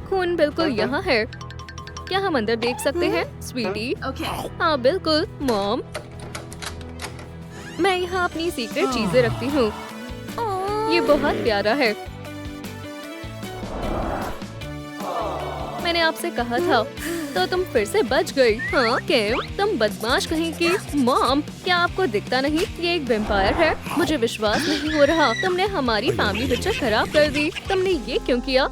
खून बिल्कुल यहाँ है। क्या हम अंदर देख सकते हैं स्वीटी? हाँ बिल्कुल मॉम। मैं यहाँ अपनी सीक्रेट चीजें रखती हूँ। ये बहुत प्यारा है। मैंने आपसे कहा था, तो तुम फिर से बच गई। हाँ किम, तुम बदमाश कहीं की। मॉम, क्या आपको दिखता नहीं ये एक वैम्पायर है? मुझे विश्वास नहीं हो रहा। तुमने हमारी फैमिली पिक्चर खराब कर दी। तुमने ये क्यों किया?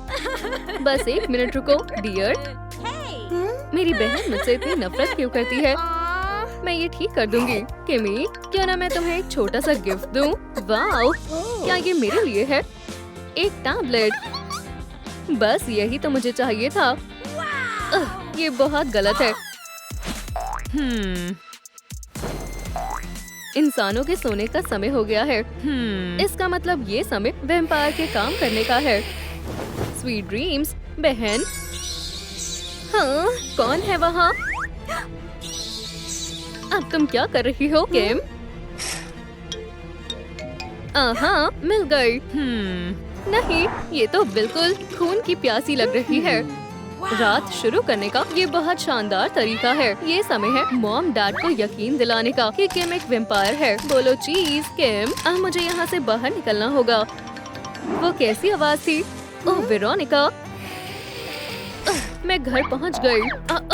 बस एक मिनट रुको डियर। मेरी बहन मुझसे इतनी नफरत क्यों करती है? मैं ये ठीक कर दूंगी। किमी, क्यों ना मैं तुम्हें एक छोटा सा गिफ्ट दूं? वाओ, क्या ये मेरे लिए है? एक टैबलेट। बस यही तो मुझे चाहिए था। ये बहुत गलत है। इंसानों के सोने का समय हो गया है। इसका मतलब ये समय वैम्पायर के काम करने का है। स्वीट ड्रीम्स बहन। हाँ, कौन है वहाँ? अब तुम क्या कर रही हो किम? हाँ, मिल गई। नहीं, ये तो बिल्कुल खून की प्यासी लग रही है। रात शुरू करने का ये बहुत शानदार तरीका है। ये समय है मॉम डैड को यकीन दिलाने का कि किम एक वैम्पायर है। बोलो चीज किम। अब मुझे यहाँ से बाहर निकलना होगा। वो कैसी आवाज थी? ओह वेरोनिका, मैं घर पहुंच गई।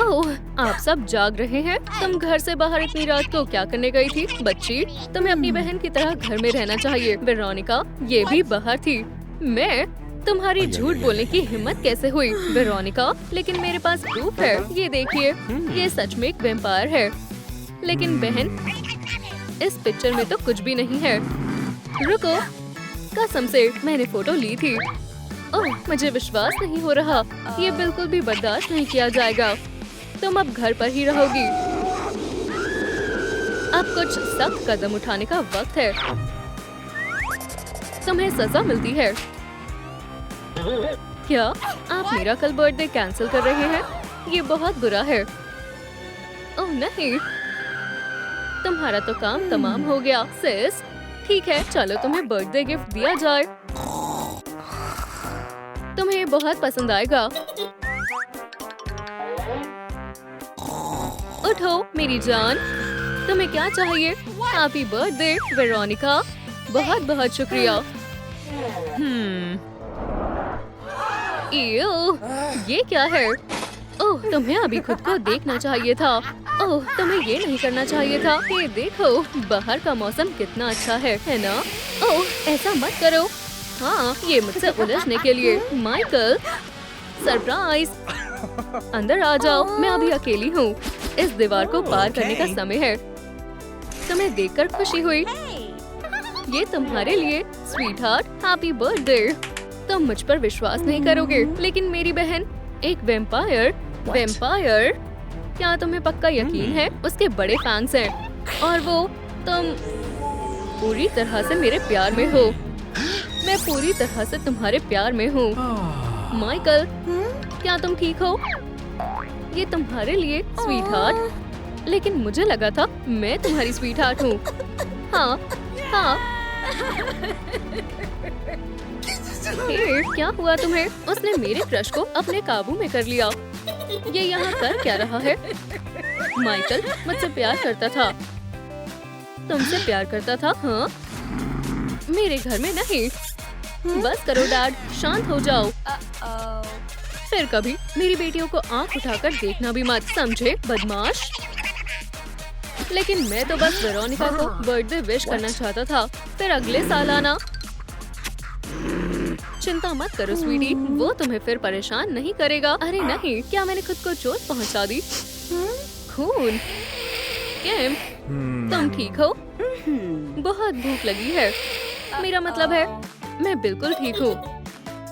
ओह, आप सब जाग रहे हैं। तुम घर से बाहर इतनी रात को क्या करने गई थी बच्ची? तुम्हें अपनी बहन की तरह घर में रहना चाहिए। वेरोनिका, ये भी बाहर थी। मैं? तुम्हारी झूठ बोलने की हिम्मत कैसे हुई वेरोनिका? लेकिन मेरे पास प्रूफ है। ये देखिए, ये सच में एक वैम्पायर है। लेकिन बहन, इस पिक्चर में तो कुछ भी नहीं है। रुको, कसम से मैंने फोटो ली थी। ओह, मुझे विश्वास नहीं हो रहा। ये बिल्कुल भी बर्दाश्त नहीं किया जाएगा। तुम अब घर पर ही रहोगी। अब कुछ सख्त कदम उठाने का वक्त है। तुम्हें सजा मिलती है। क्या आप मेरा कल बर्थडे कैंसिल कर रहे हैं? ये बहुत बुरा है। ओह नहीं, तुम्हारा तो काम तमाम हो गया सिस। ठीक है, चलो तुम्हें बर्थडे गिफ्ट दिया जाए। तुम्हें ये बहुत पसंद आएगा। उठो मेरी जान, तुम्हें क्या चाहिए? हैप्पी बर्थडे वेरोनिका, बहुत बहुत शुक्रिया। इयो, ये क्या है? ओह, तुम्हें अभी खुद को देखना चाहिए था। ओह, तुम्हें ये नहीं करना चाहिए था। ये देखो, बाहर का मौसम कितना अच्छा है ना? ओह, ऐसा मत करो। हाँ, ये मुझसे उलझने के लिए। Michael, surprise. अंदर आ जाओ, मैं अभी अकेली हूँ। इस दीवार को पार करने का समय है। तुम्हें देखकर खुशी हुई। ये तुम्हारे लिए स्वीट हार्ट, हैप्पी बर्थडे। तुम मुझ पर विश्वास नहीं करोगे, लेकिन मेरी बहन एक वैम्पायर। वैम्पायर? क्या तुम्हें पक्का यकीन है? उसके बड़े फैंस हैं और वो तुम पूरी तरह से मेरे प्यार में हो। मैं पूरी तरह से तुम्हारे प्यार में हूँ। माइकल, क्या तुम ठीक हो? ये तुम्हारे लिए स्वीट हार्ट, लेकिन मुझे लगा था मैं तुम्हारी स्वीट हार्ट हूँ। हाँ, हाँ। हे, क्या हुआ तुम्हें? उसने मेरे क्रश को अपने काबू में कर लिया। ये यहाँ कर क्या रहा है? माइकल मुझसे प्यार करता था। तुमसे प्यार करता था? हाँ? मेरे घर में नहीं। बस करो डैड, शांत हो जाओ। फिर कभी मेरी बेटियों को आंख उठाकर देखना भी मत, समझे बदमाश। लेकिन मैं तो बस वेरोनिका को बर्थडे विश करना चाहता था। फिर अगले साल आना। चिंता मत करो स्वीटी, वो तुम्हें फिर परेशान नहीं करेगा। अरे नहीं, क्या मैंने खुद को चोट पहुंचा दी? खून? किम, तुम ठीक हो? बहुत भूख लगी है। मेरा मतलब है, मैं बिल्कुल ठीक हूँ।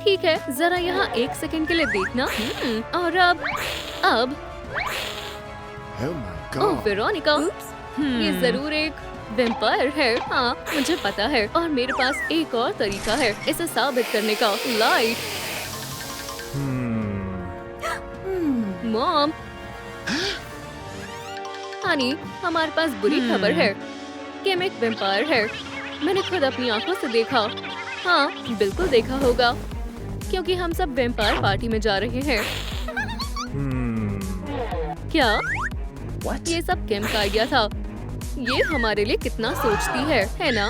ठीक है, जरा यहाँ 1 सेकंड के लिए देखना। और अब ओह वेरोनिका, ये जरूर एक वैम्पायर है। हाँ, मुझे पता है। और मेरे पास एक और तरीका है इसे साबित करने का। लाइट। मॉम, हनी, हमारे पास बुरी खबर है। किम एक वैम्पायर है। मैंने खुद अपनी आंखों से देखा। हाँ, बिल्कुल देखा होगा, क्योंकि हम सब वैम्पायर पार्टी में जा रहे हैं। क्या? ये सब किम का आइडिया था। ये हमारे लिए कितना सोचती है ना?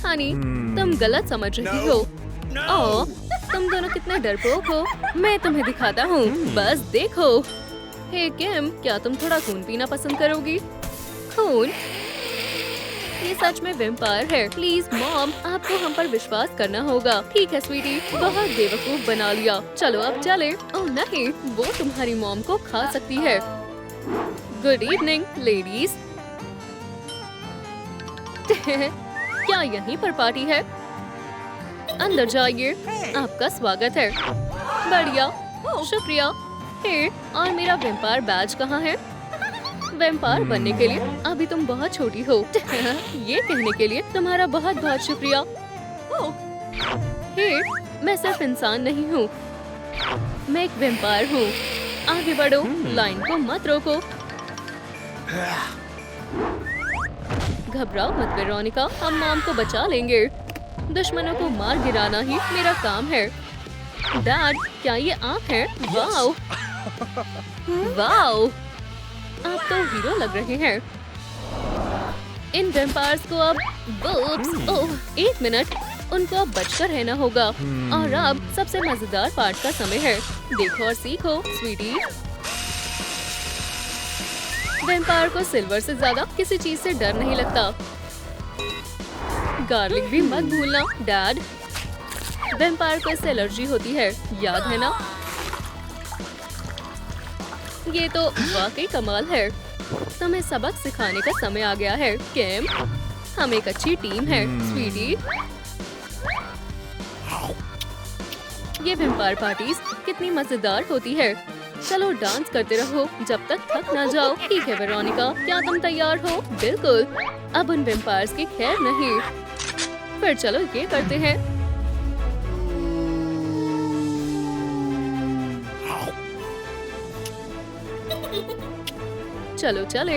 हनी, तुम गलत समझ रही हो। ओह, तुम दोनों कितने डरपोक हो। मैं तुम्हें दिखाता हूँ, बस देखो। हे किम, क्या तुम थोड़ा खून पीना पसंद करोगी? खून? ये सच में वैम्पायर है। प्लीज मॉम, आपको हम पर विश्वास करना होगा। ठीक है स्वीटी, बहुत बेवकूफ बना लिया। चलो अब चले। ओह नहीं, वो तुम्हारी मॉम को खा सकती है। Good evening ladies. क्या यहीं पर पार्टी है? अंदर जाइए, आपका स्वागत है। बढ़िया, शुक्रिया। हे, और मेरा वैम्पायर बैज कहाँ है? वैम्पायर बनने के लिए अभी तुम बहुत छोटी हो। ये कहने के लिए तुम्हारा बहुत बहुत शुक्रिया। हे, मैं सिर्फ इंसान नहीं हूँ, मैं एक वैम्पायर हूँ। आगे बढ़ो, लाइन को मत रोको। घबराओ मत वेरोनिका, हम मॉम को बचा लेंगे। दुश्मनों को मार गिराना ही मेरा काम है। डैड, क्या ये आँख है? वाओ, वाओ, आप तो हीरो लग रहे हैं। इन वैम्पायर्स को अब ओह, 1 मिनट, उनको अब बचकर रहना होगा। और अब सबसे मजेदार पार्ट का समय है। देखो और सीखो स्वीटी। वैम्पायर को सिल्वर से ज्यादा किसी चीज से डर नहीं लगता। गार्लिक भी मत भूलना डैड। वैम्पायर को इससे एलर्जी होती है, याद है ना? ये तो वाकई कमाल है। तुम्हें सबक सिखाने का समय आ गया है किम। हम एक अच्छी टीम है स्वीटी। ये वैम्पायर पार्टीज कितनी मजेदार होती है। चलो डांस करते रहो जब तक थक ना जाओ। ठीक है वेरोनिका, क्या तुम तैयार हो? बिल्कुल। अब उन वैम्पायर्स की खैर नहीं। फिर चलो ये करते हैं। चलो चले।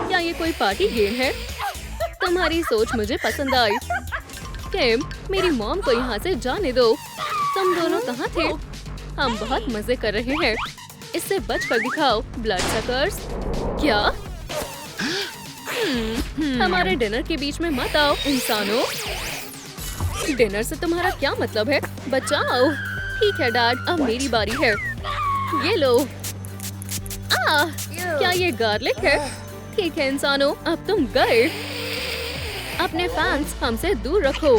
क्या ये कोई पार्टी गेम है? तुम्हारी सोच मुझे पसंद आई। किम, मेरी मॉम को यहाँ से जाने दो। तुम दोनों कहाँ थे? हम बहुत मजे कर रहे हैं। इससे बच कर दिखाओ ब्लड सकर्स। क्या? हमारे डिनर के बीच में मत आओ इंसानों। डिनर से तुम्हारा क्या मतलब है? बचाओ। ठीक है डैड, अब मेरी बारी है। ये लो। क्या ये गार्लिक है? ठीक है इंसानों, अब तुम गए। अपने फैंस हमसे दूर रखो।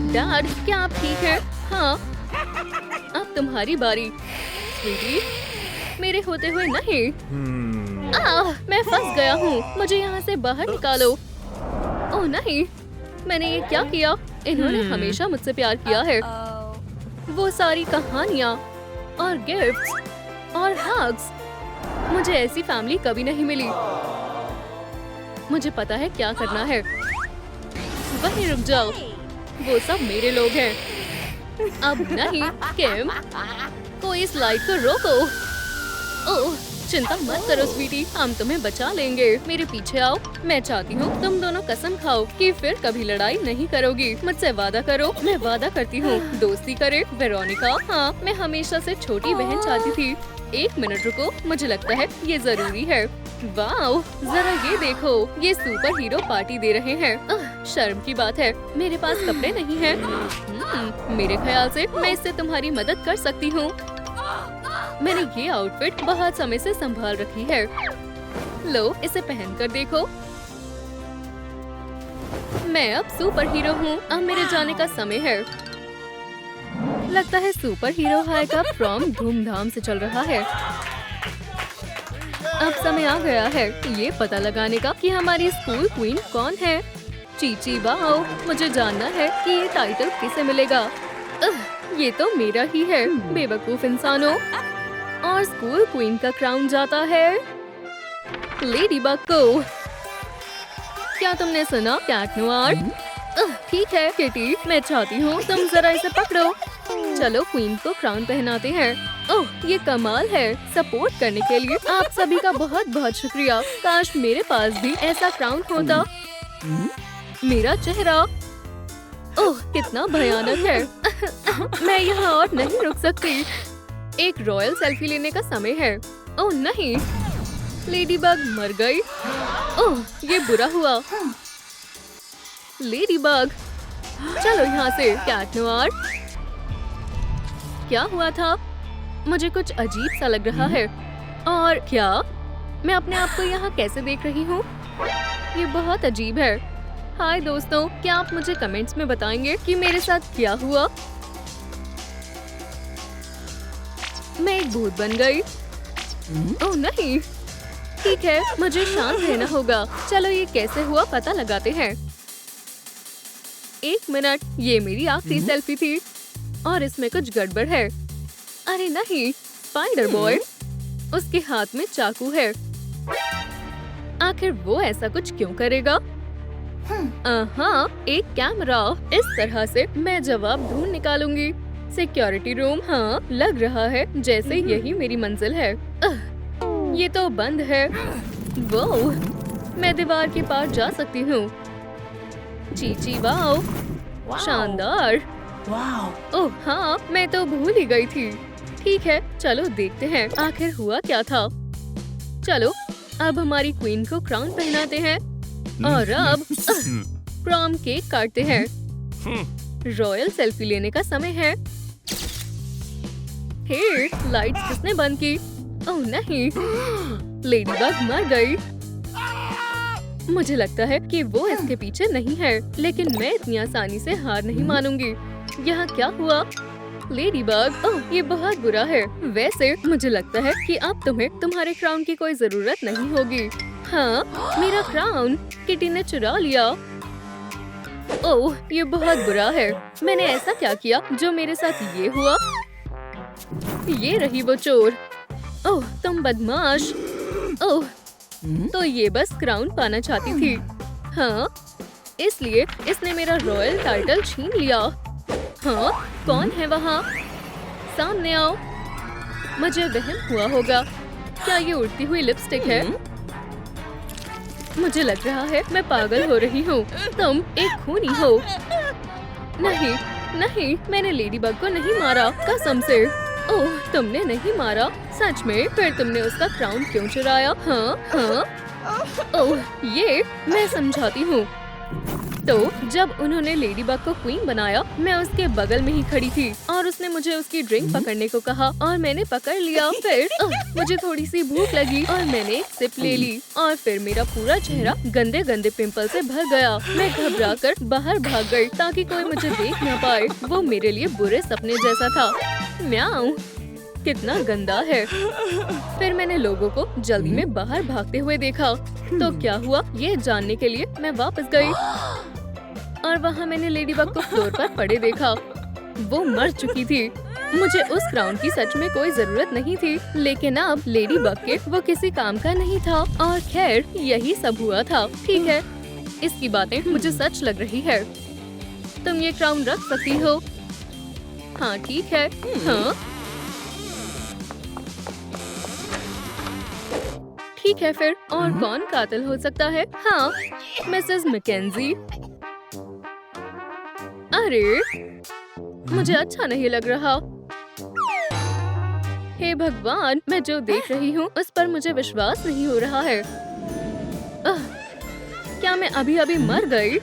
डैड, क्या आप ठीक हैं? हाँ। अब तुम्हारी बारी। स्वीटी, मेरे होते हुए नहीं। मैं फंस गया हूँ। मुझे यहाँ से बाहर निकालो। ओह नहीं, मैंने ये क्या किया? इन्होंने हमेशा मुझसे प्यार किया है। वो सारी कहानियाँ और गिफ्ट्स और हग्स, मुझे ऐसी फैमिली कभी नहीं मिली। मुझे पता है क्या करना है। वहीं रुक जाओ, वो सब मेरे लोग हैं। अब नहीं किम, कोई इस लाइट को रोको। ओह, चिंता मत करो स्वीटी, हम तुम्हें बचा लेंगे। मेरे पीछे आओ। मैं चाहती हूँ तुम दोनों कसम खाओ कि फिर कभी लड़ाई नहीं करोगी। मुझसे वादा करो। मैं वादा करती हूँ। दोस्ती करे वेरोनिका। हाँ, मैं हमेशा से छोटी बहन चाहती थी। एक मिनट रुको, मुझे लगता है ये जरूरी है। वाओ, जरा ये देखो, ये सुपर हीरो पार्टी दे रहे हैं। शर्म की बात है, मेरे पास कपड़े नहीं हैं। मेरे ख्याल से मैं इससे तुम्हारी मदद कर सकती हूँ। मैंने ये आउटफिट बहुत समय से संभाल रखी है। लो, इसे पहनकर देखो। मैं अब सुपर हीरो हूँ। अब मेरे जाने का समय है। लगता है सुपर हीरो हाई का प्रॉम धूमधाम से चल रहा है। अब समय आ गया है ये पता लगाने का कि हमारी स्कूल क्वीन कौन है। चीची वाओ, मुझे जानना है कि ये टाइटल किसे मिलेगा। ये तो मेरा ही है, बेवकूफ इंसानों। और स्कूल क्वीन का क्राउन जाता है लेडी बग को। क्या तुमने सुना कैट नोआर? ठीक है किटी, मैं चाहती हूँ तुम जरा इसे पकड़ो। चलो क्वीन को क्राउन पहनाते हैं। ओह, ये कमाल है। सपोर्ट करने के लिए आप सभी का बहुत बहुत शुक्रिया। काश मेरे पास भी ऐसा क्राउन होता। मेरा चेहरा, ओह कितना भयानक है। मैं यहाँ और नहीं रुक सकती। एक रॉयल सेल्फी लेने का समय है। ओह नहीं, लेडी बग मर गई। ओह, ये बुरा हुआ। लेडी बग, चलो यहाँ से। कैट नोआर, क्या हुआ था? मुझे कुछ अजीब सा लग रहा है। और क्या मैं अपने आप को यहाँ कैसे देख रही हूँ? ये बहुत अजीब है। हाय दोस्तों, क्या आप मुझे कमेंट्स में बताएंगे कि मेरे साथ क्या हुआ? मैं एक भूत बन गई। ओह नहीं, ठीक है, मुझे शांत रहना होगा। चलो ये कैसे हुआ पता लगाते हैं। एक मिनट, ये मेरी आखिरी सेल्फी थी और इसमें कुछ गड़बड़ है। अरे नहीं, स्पाइडर बॉय, उसके हाथ में चाकू है। आखिर वो ऐसा कुछ क्यों करेगा? हाँ, एक कैमरा। इस तरह से मैं जवाब ढूंढ निकालूंगी। सिक्योरिटी रूम, हाँ लग रहा है जैसे यही मेरी मंजिल है। ये तो बंद है। वो, मैं दीवार के पार जा सकती हूँ। चीची वाओ, शानदार। ओह हाँ, मैं तो भूल ही गई थी। ठीक है, चलो देखते हैं आखिर हुआ क्या था। चलो, अब हमारी क्वीन को क्राउन पहनाते हैं और अब प्रॉम केक काटते हैं। रॉयल सेल्फी लेने का समय है। हे, लाइट्स किसने बंद की? ओह नहीं, लेडी बग मर गई। मुझे लगता है कि वो इसके पीछे नहीं है, लेकिन मैं इतनी आसानी से हार नहीं मानूंगी। यहाँ क्या हुआ? लेडी बग, ओह ये बहुत बुरा है। वैसे मुझे लगता है कि अब तुम्हें तुम्हारे क्राउन की कोई जरूरत नहीं होगी। हाँ, मेरा क्राउन किटी ने चुरा लिया। ओह ये बहुत बुरा है। मैंने ऐसा क्या किया जो मेरे साथ ये हुआ? ये रही वो चोर। ओह तुम बदमाश। ओह, तो ये बस क्राउन पाना चाहती थी। हाँ, इसलिए इसने मेरा रॉयल टाइटल छीन लिया। हाँ, कौन है वहाँ? सामने आओ। मुझे वहम हुआ होगा। क्या ये उड़ती हुई लिपस्टिक है? मुझे लग रहा है मैं पागल हो रही हूँ। तुम एक खूनी हो। नहीं नहीं, मैंने लेडी बग को नहीं मारा, कसम से। ओह, तुमने नहीं मारा? सच में? फिर तुमने उसका क्राउन क्यों चुराया? हाँ हाँ। ओह, ये मैं समझाती हूँ। तो जब उन्होंने लेडी बग को क्वीन बनाया, मैं उसके बगल में ही खड़ी थी और उसने मुझे उसकी ड्रिंक पकड़ने को कहा और मैंने पकड़ लिया। फिर मुझे थोड़ी सी भूख लगी और मैंने एक सिप ले ली और फिर मेरा पूरा चेहरा गंदे गंदे पिंपल से भर गया। मैं घबराकर बाहर भाग गई ताकि कोई मुझे देख न पाए। वो मेरे लिए बुरे सपने जैसा था। म्याऊं, कितना गंदा है। फिर मैंने लोगों को जल्दी में बाहर भागते हुए देखा। तो क्या हुआ ये जानने के लिए मैं वापस गई और वहाँ मैंने लेडी बग को फ्लोर पर पड़े देखा। वो मर चुकी थी। मुझे उस क्राउन की सच में कोई जरूरत नहीं थी, लेकिन अब लेडी बग के वो किसी काम का नहीं था। और खैर, यही सब हुआ था। ठीक है, इसकी बातें मुझे सच लग रही है। तुम ये क्राउन रख सकती हो। हाँ ठीक है। हाँ ठीक है फिर। और कौन कातिल हो सकता है? हाँ, मिसेस मैकेंजी। अरे, मुझे अच्छा नहीं लग रहा। हे भगवान, मैं जो देख रही हूँ उस पर मुझे विश्वास नहीं हो रहा है। क्या मैं अभी अभी मर गई?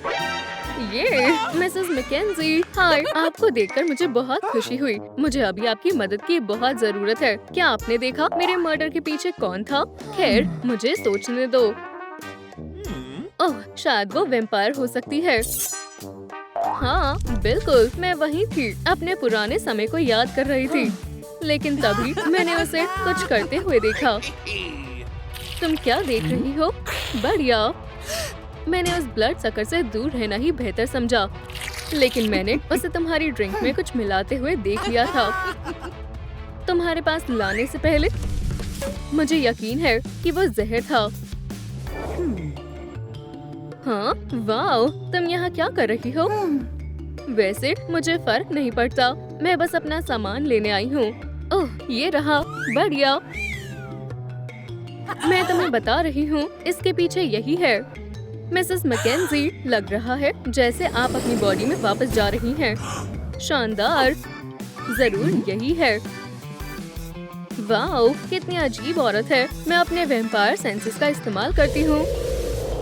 ये मिसेस मैकेंजी, हाय। आपको देखकर मुझे बहुत खुशी हुई। मुझे अभी आपकी मदद की बहुत जरूरत है। क्या आपने देखा मेरे मर्डर के पीछे कौन था? खैर, मुझे सोचने दो। ओह, शायद वो वैम्पायर हो सकती है। हाँ बिल्कुल, मैं वही थी। अपने पुराने समय को याद कर रही थी, लेकिन तभी मैंने उसे कुछ करते हुए देखा। तुम क्या देख रही हो? बढ़िया। मैंने उस ब्लड सकर से दूर रहना ही बेहतर समझा, लेकिन मैंने उसे तुम्हारी ड्रिंक में कुछ मिलाते हुए देख लिया था। तुम्हारे पास लाने से पहले मुझे यकीन है कि वो जहर था। हाँ, वाओ, तुम यहाँ क्या कर रही हो? वैसे मुझे फर्क नहीं पड़ता, मैं बस अपना सामान लेने आई हूँ। ओह, ये रहा। बढ़िया। मैं तुम्हें बता रही हूँ, इसके पीछे यही है। मिसेस मैकेंजी, लग रहा है जैसे आप अपनी बॉडी में वापस जा रही हैं। शानदार, जरूर यही है। वाओ, कितनी अजीब औरत है। मैं अपने वैम्पायर सेंसेस का इस्तेमाल करती हूँ।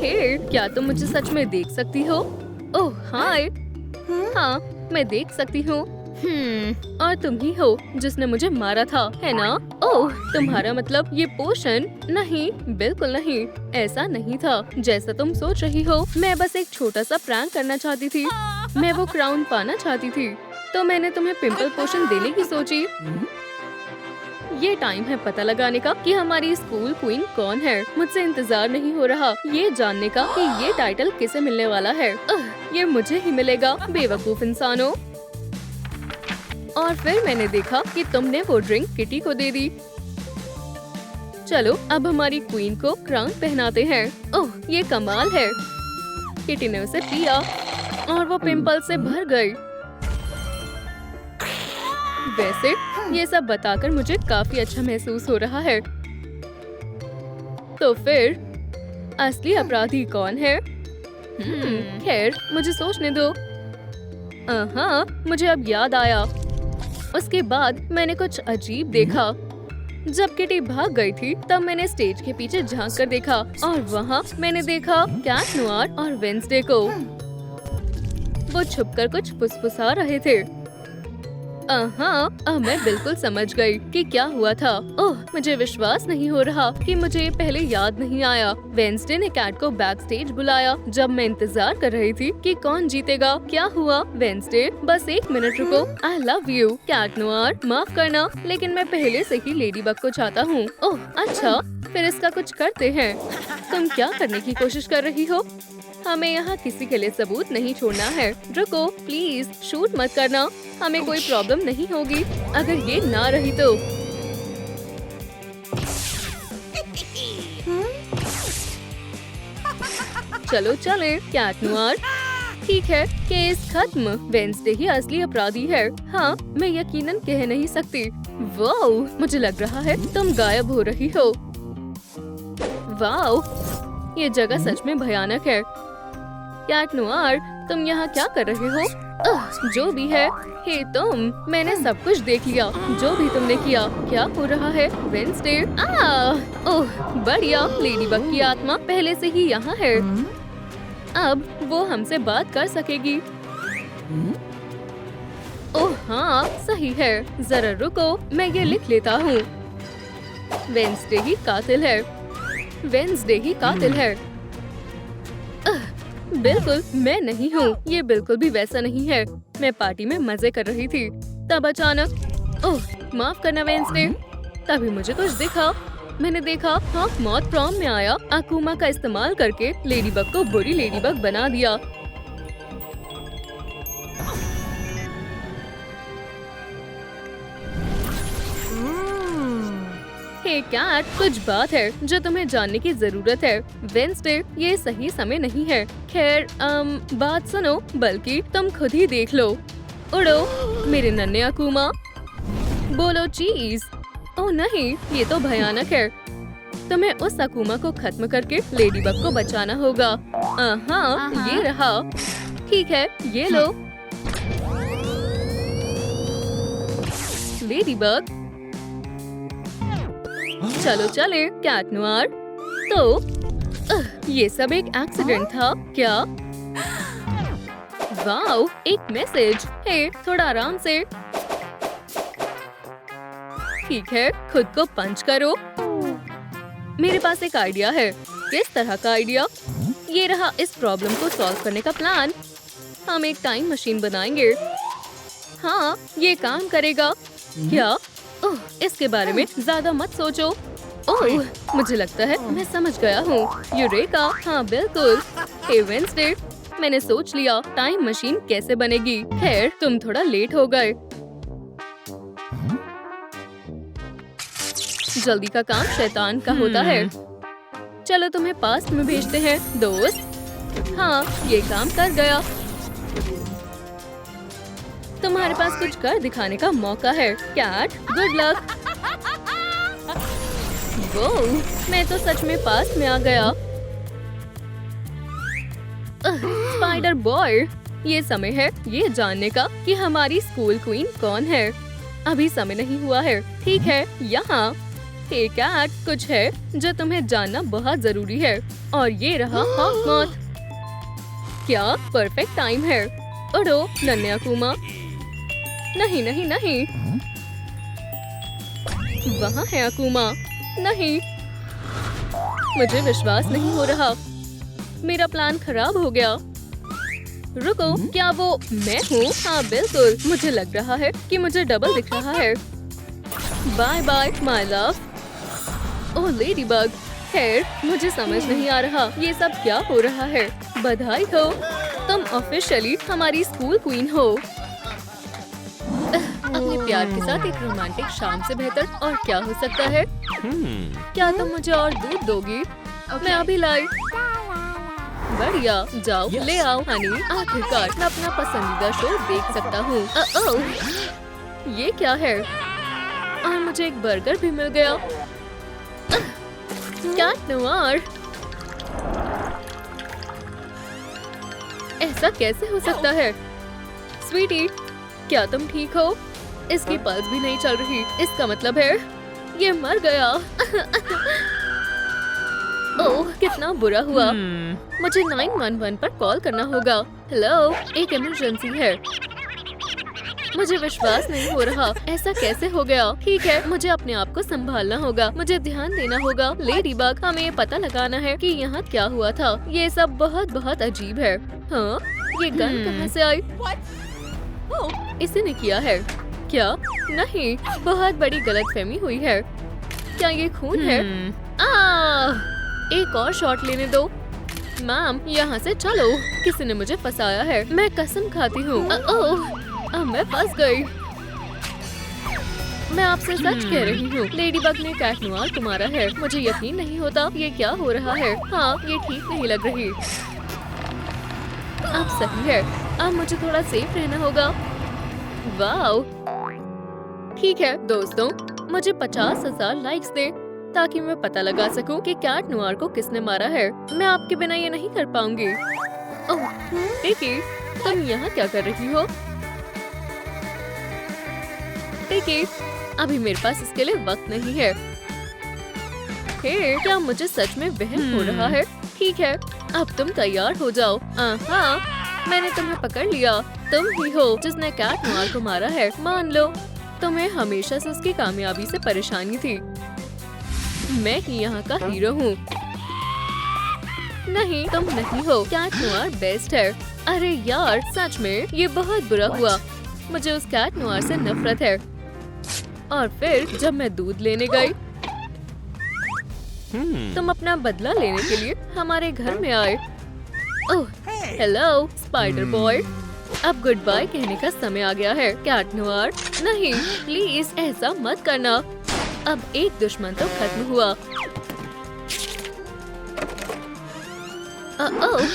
हे, क्या तुम मुझे सच में देख सकती हो? ओह हाय। हाँ, मैं देख सकती हूँ। और तुम ही हो जिसने मुझे मारा था, है ना? ओह, तुम्हारा मतलब ये पोशन? नहीं, बिल्कुल नहीं। ऐसा नहीं था जैसा तुम सोच रही हो। मैं बस एक छोटा सा प्रैंक करना चाहती थी। मैं वो क्राउन पाना चाहती थी, तो मैंने तुम्हें पिंपल पोशन देने की सोची। ये टाइम है पता लगाने का कि हमारी स्कूल क्वीन कौन है। मुझसे इंतजार नहीं हो रहा ये जानने का कि ये टाइटल किसे मिलने वाला है। ये मुझे ही मिलेगा, बेवकूफ इंसानों। और फिर मैंने देखा कि तुमने वो ड्रिंक किटी को दे दी। चलो अब हमारी क्वीन को क्राउन पहनाते हैं। ओह, ये कमाल है। किटी ने उसे पिया और वो पिंपल से भर गई। वैसे ये सब बताकर मुझे काफी अच्छा महसूस हो रहा है। तो फिर असली अपराधी कौन है? खैर, मुझे सोचने दो। हाँ, मुझे अब याद आया। उसके बाद मैंने कुछ अजीब देखा। जब किटी भाग गई थी तब मैंने स्टेज के पीछे झांक कर देखा और वहाँ मैंने देखा कैट नोआर और वेंसडे को। वो छुपकर कुछ फुसफुसा रहे थे। हाँ, अब मैं बिल्कुल समझ गई कि क्या हुआ था। ओह, मुझे विश्वास नहीं हो रहा कि मुझे ये पहले याद नहीं आया। वेंसडे ने कैट को बैक स्टेज बुलाया जब मैं इंतजार कर रही थी कि कौन जीतेगा। क्या हुआ? वेंसडे, बस एक मिनट रुको। I love you cat noir, माफ करना, लेकिन मैं पहले से ही लेडी बग को चाहता हूँ। ओह अच्छा, फिर इसका कुछ करते हैं। तुम क्या करने की कोशिश कर रही हो? हमें यहाँ किसी के लिए सबूत नहीं छोड़ना है। रुको प्लीज, शूट मत करना। हमें कोई प्रॉब्लम नहीं होगी अगर ये ना रही तो। चलो चले कैट नोआर। ठीक है, केस खत्म। वेंसडे ही असली अपराधी है। हाँ, मैं यकीनन कह नहीं सकती। वाओ, मुझे लग रहा है तुम गायब हो रही हो। वाओ, ये जगह सच में भयानक है। कैट नोआर, तुम यहाँ क्या कर रहे हो? जो भी है, हे तुम, मैंने सब कुछ देख लिया, जो भी तुमने किया। क्या हो रहा है? वेडनेसडे, ओह बढ़िया, लेडीबग की आत्मा पहले से ही यहाँ है। अब वो हमसे बात कर सकेगी। ओह हाँ, सही है। जरा रुको, मैं ये लिख लेता हूँ। वेडनेसडे ही कातिल है। वेडनेसडे ही कातिल है। बिल्कुल मैं नहीं हूँ। ये बिल्कुल भी वैसा नहीं है। मैं पार्टी में मजे कर रही थी, तब अचानक, ओह माफ करना वेडनेसडे, तभी मुझे कुछ दिखा। मैंने देखा हाफ मॉथ प्रॉम में आया, अकुमा का इस्तेमाल करके लेडीबग को बुरी लेडीबग बना दिया। हे कैट, कुछ बात है जो तुम्हें जानने की जरूरत है। वेडनेसडे, ये सही समय नहीं है। खैर बात सुनो, बल्कि तुम खुद ही देख लो। उड़ो मेरे नन्हे अकुमा, बोलो चीज। ओह नहीं, ये तो भयानक है। तुम्हें उस अकुमा को खत्म करके लेडीबग को बचाना होगा। हाँ, ये रहा। ठीक है, ये लो लेडीबग। चलो चले कैट नोआर। तो ये सब एक एक्सीडेंट था क्या? वाओ, एक मैसेज। हे, थोड़ा आराम से। ठीक है, खुद को पंच करो। मेरे पास एक आइडिया है। किस तरह का आइडिया? ये रहा इस प्रॉब्लम को सॉल्व करने का प्लान। हम एक टाइम मशीन बनाएंगे। हाँ, ये काम करेगा। क्या? ओह, इसके बारे में ज्यादा मत सोचो। ओह, मुझे लगता है मैं समझ गया हूँ। यूरेका, हाँ बिल्कुल। हे वेडनेसडे, मैंने सोच लिया टाइम मशीन कैसे बनेगी। खैर, तुम थोड़ा लेट हो गए। जल्दी का काम शैतान का होता है। चलो तुम्हें पास्ट में भेजते हैं दोस्त। हाँ, ये काम कर गया। तुम्हारे पास कुछ कर दिखाने का मौका है कैट। Good luck. वो, मैं तो सच में पास्ट में आ गया। स्पाइडर बॉय, ये समय है ये जानने का कि हमारी स्कूल क्वीन कौन है। अभी समय नहीं हुआ है। ठीक है, यहाँ। हे कैट, कुछ है जो तुम्हें जानना बहुत जरूरी है, और ये रहा हाफ मॉथ। क्या परफेक्ट टाइम है। उड़ो नन्हे अकुमा। नहीं नहीं नहीं, वहाँ है अकुमा। नहीं, मुझे विश्वास नहीं हो रहा। मेरा प्लान खराब हो गया। रुको, क्या वो मैं हूँ? हाँ बिल्कुल, मुझे लग रहा है कि मुझे डबल दिख रहा है। Bye bye my love. Oh ladybug, खैर मुझे समझ नहीं आ रहा ये सब क्या हो रहा है। बधाई हो, तुम ऑफिशियली हमारी स्कूल क्वीन हो। अपने प्यार के साथ एक रोमांटिक शाम से बेहतर और क्या हो सकता है? क्या तुम मुझे और दूध दोगी? मैं अभी लाई। बढ़िया, जाओ ले आओ हनी। आखिरकार मैं अपना पसंदीदा शो देख सकता हूँ। ये क्या है? और मुझे एक बर्गर भी मिल गया। कैट नोआर, ऐसा कैसे हो सकता है? स्वीटी, क्या तुम ठीक हो? इसकी पल्स भी नहीं चल रही। इसका मतलब है ये मर गया। ओह, कितना बुरा हुआ। मुझे 911 पर कॉल करना होगा। हेलो, एक इमरजेंसी है। मुझे विश्वास नहीं हो रहा, ऐसा कैसे हो गया? ठीक है, मुझे अपने आप को संभालना होगा। मुझे ध्यान देना होगा। लेडीबग, हमें ये पता लगाना है कि यहाँ क्या हुआ था। ये सब बहुत बहुत अजीब है। हाँ, ये गन कहाँ से आई? इसी ने किया है क्या? नहीं, बहुत बड़ी गलतफहमी हुई है। क्या ये खून है? एक और शॉट लेने दो। मैम, यहाँ से चलो। किसी ने मुझे फंसाया है, मैं कसम खाती हूँ। मैं फंस गई। मैं आपसे सच कह रही हूँ, लेडीबग ने कैट नोआर को मारा है। मुझे यकीन नहीं होता ये क्या हो रहा है। हाँ, ये ठीक नहीं लग रही। अब सही है, अब मुझे थोड़ा सेफ रहना होगा। वाओ, ठीक है दोस्तों, मुझे 50,000 लाइक्स दे। ताकि मैं पता लगा सकूं कि कैट नुआर को किसने मारा है। मैं आपके बिना ये नहीं कर पाऊंगी। ओह, टिकी, तुम यहाँ क्या कर रही हो? टिकी, अभी मेरे पास इसके लिए वक्त नहीं है। हे, क्या मुझे सच में वहम हो रहा है? ठीक है, अब तुम तैयार हो जाओ। हाँ, मैंने तुम्हें पकड़ लिया। तुम ही हो जिसने कैट नुआर को मारा है। मान लो, तुम्हें हमेशा से उसकी कामयाबी से परेशानी थी। मैं ही यहाँ का हीरो हूँ। नहीं, तुम नहीं हो। कैट नुआर बेस्ट है। अरे यार, सच में ये बहुत बुरा हुआ। मुझे उस कैट नुआर से नफरत है। और फिर जब मैं दूध लेने गई, तुम अपना बदला लेने के लिए हमारे घर में आए। ओह, हेलो स्पाइडर बॉय। अब गुड बाय कहने का समय आ गया है। कैट नुआर, नहीं, प्लीज ऐसा मत करना। अब एक दुश्मन तो खत्म हुआ। ओह,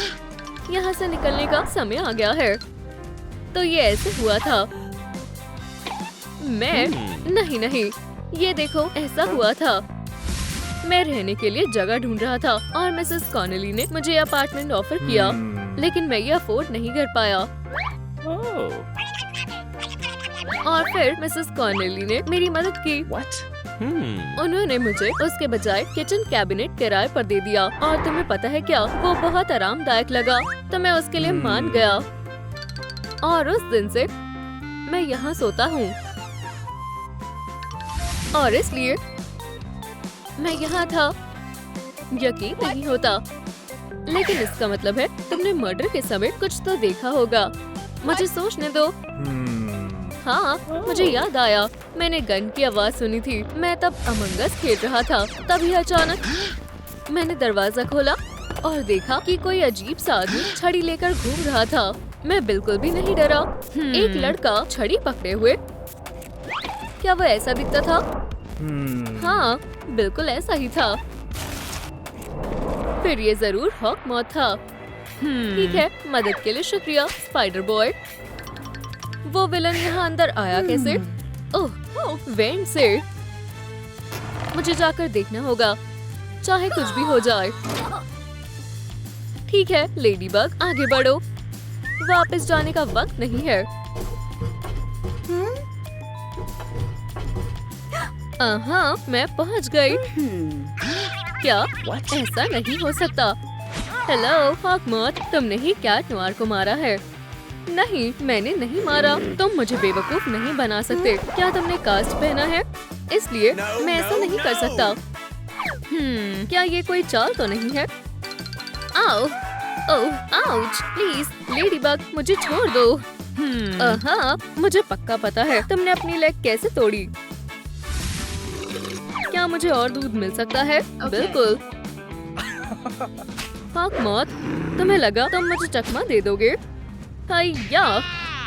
यहाँ से निकलने का समय आ गया है। तो ये ऐसे हुआ था। मैं नहीं, ये देखो, ऐसा हुआ था। मैं रहने के लिए जगह ढूंढ रहा था और मिसेस कॉनेली ने मुझे अपार्टमेंट ऑफर किया, लेकिन मैं ये अफोर्ड नहीं कर पाया। और फिर मिसेस कॉनेली ने मेरी मदद की। उन्होंने मुझे उसके बजाय किचन कैबिनेट किराए पर दे दिया। और तुम्हें पता है क्या, वो बहुत आरामदायक लगा, तो मैं उसके लिए मान गया। और उस दिन से मैं यहाँ सोता हूँ। और इसलिए मैं यहाँ था। यकीन नहीं होता, लेकिन इसका मतलब है तुमने मर्डर के समय कुछ तो देखा होगा। मुझे सोचने दो। हाँ, मुझे याद आया, मैंने गन की आवाज सुनी थी। मैं तब अमंग अस खेल रहा था। तभी अचानक मैंने दरवाजा खोला और देखा कि कोई अजीब सा आदमी छड़ी लेकर घूम रहा था। मैं बिल्कुल भी नहीं डरा। एक लड़का छड़ी पकड़े हुए। क्या वो ऐसा दिखता था? हाँ, बिल्कुल ऐसा ही था। फिर ये जरूर हॉकमॉथ था। ठीक है, मदद के लिए शुक्रिया स्पाइडर बॉय। वो विलन यहाँ अंदर आया कैसे? ओह, वेंट से। मुझे जाकर देखना होगा, चाहे कुछ भी हो जाए। ठीक है लेडीबग, आगे बढ़ो। वापस जाने का वक्त नहीं है। हाँ, मैं पहुंच गई। क्या? ऐसा नहीं हो सकता। हेलो हॉकमॉथ, तुमने ही कैट नुआर को मारा है। नहीं, मैंने नहीं मारा। तुम मुझे बेवकूफ नहीं बना सकते। क्या तुमने कास्ट पहना है? इसलिए मैं ऐसा नहीं कर सकता। क्या ये कोई चाल तो नहीं है? आओ, ओह, आउच, प्लीज लेडीबग, मुझे छोड़ दो। हाँ, मुझे पक्का पता है तुमने अपनी लेग कैसे तोड़ी। क्या मुझे और दूध मिल सकता है? बिल्कुल। हॉकमॉथ, तुम्हें लगा तुम मुझे चकमा दे दोगे? या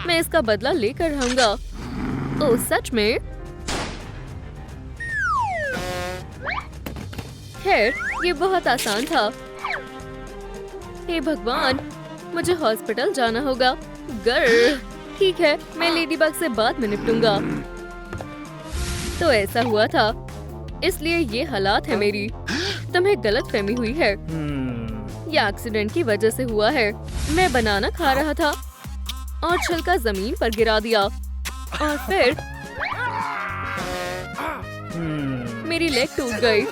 मैं इसका बदला लेकर रहूंगा। ओह, सच में? खैर, ये बहुत आसान था। हे भगवान, मुझे हॉस्पिटल जाना होगा। ठीक है, मैं लेडीबग से बाद में निपटूंगा। तो ऐसा हुआ था, इसलिए ये हालात है मेरी। तुम्हें गलतफहमी हुई है। ये एक्सीडेंट की वजह से हुआ है। मैं बनाना खा रहा था और छिलका जमीन पर गिरा दिया और फिर मेरी लेग टूट गई।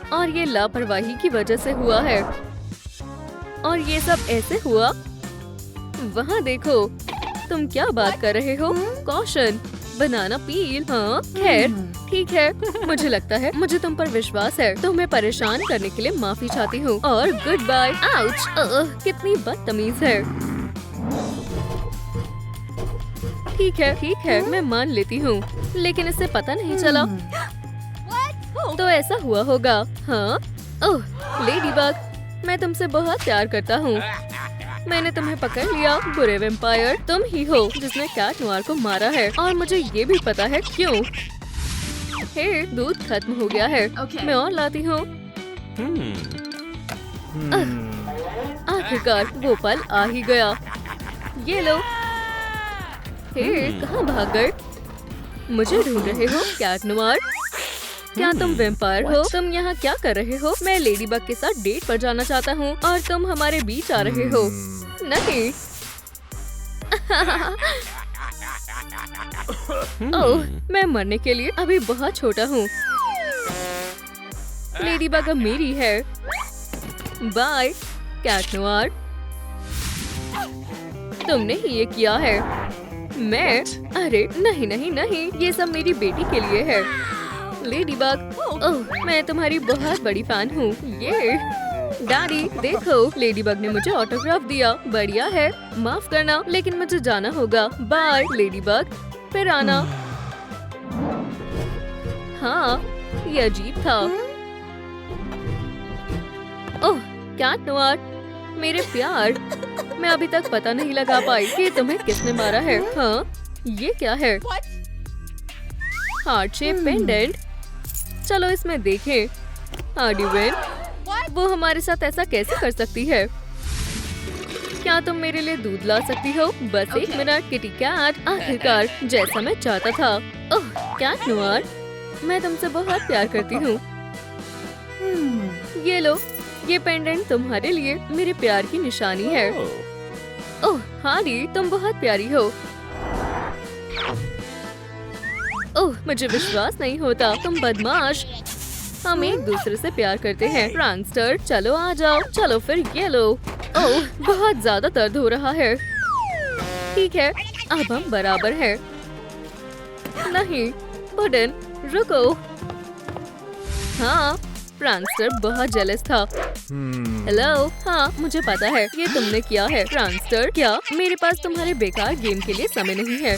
और ये लापरवाही की वजह से हुआ है। और ये सब ऐसे हुआ। वहाँ देखो। तुम क्या बात कर रहे हो? कॉशन, बनाना पील। हाँ, खैर ठीक है। मुझे लगता है मुझे तुम पर विश्वास है। तुम्हें परेशान करने के लिए माफी चाहती हूँ और गुड बाय। आउच, कितनी बदतमीज है। ठीक है, मैं मान लेती हूँ, लेकिन इससे पता नहीं चला। तो ऐसा हुआ होगा। हाँ, ओह लेडीबग, मैं तुमसे बहुत प्यार करता हूँ। मैंने तुम्हें पकड़ लिया, बुरे वेम्पायर। तुम ही हो जिसने कैट नुआर को मारा है और मुझे ये भी पता है क्यों। हे, दूध खत्म हो गया है। मैं और लाती हूँ। आखिरकार वो पल आ ही गया। ये लो। हे, कहाँ भाग गए? मुझे ढूंढ रहे हो कैट नुआर? क्या तुम वेम्पायर हो? तुम यहाँ क्या कर रहे हो? मैं लेडी बग के साथ डेट पर जाना चाहता हूँ और तुम हमारे बीच आ रहे हो। नहीं। ओह, मैं मरने के लिए अभी बहुत छोटा हूँ। लेडी बग अब मेरी है। Bye cat noir. तुमने ही ये किया है। मैं? अरे नहीं नहीं नहीं, ये सब मेरी बेटी के लिए है। लेडी बग, ओह मैं तुम्हारी बहुत बड़ी फैन हूँ। ये डैडी देखो, लेडी बग ने मुझे ऑटोग्राफ दिया। बढ़िया है। माफ करना लेकिन मुझे जाना होगा। बाय लेडी बग, फिर आना। हाँ ये अजीब था। ओह कैट नोयर, मेरे प्यार, मैं अभी तक पता नहीं लगा पाई कि तुम्हें किसने मारा है। हाँ ये क्या है? Heart shape pendant. चलो इसमें देखें। हार्डी वो हमारे साथ ऐसा कैसे कर सकती है? क्या तुम मेरे लिए दूध ला सकती हो? बस एक मिनट किटी कैट, आखिरकार जैसा मैं चाहता था। ओह कैट नोयर, मैं तुमसे बहुत प्यार करती हूँ। ये लो, ये पेंडेंट तुम्हारे लिए मेरे प्यार की निशानी है। ओह हार्डी, तुम बहुत प्यारी हो। ओह मुझे विश्वास नहीं होता, तुम बदमाश। हम एक दूसरे से प्यार करते हैं। प्रैंकस्टर, चलो आ जाओ। चलो फिर ये लो। ओह बहुत ज्यादा दर्द हो रहा है। ठीक है, अब हम बराबर हैं। नहीं पुडिन, रुको। हाँ प्रैंकस्टर बहुत जेलस था। हेलो, हाँ मुझे पता है ये तुमने किया है। प्रैंकस्टर, क्या मेरे पास तुम्हारे बेकार गेम के लिए समय नहीं है।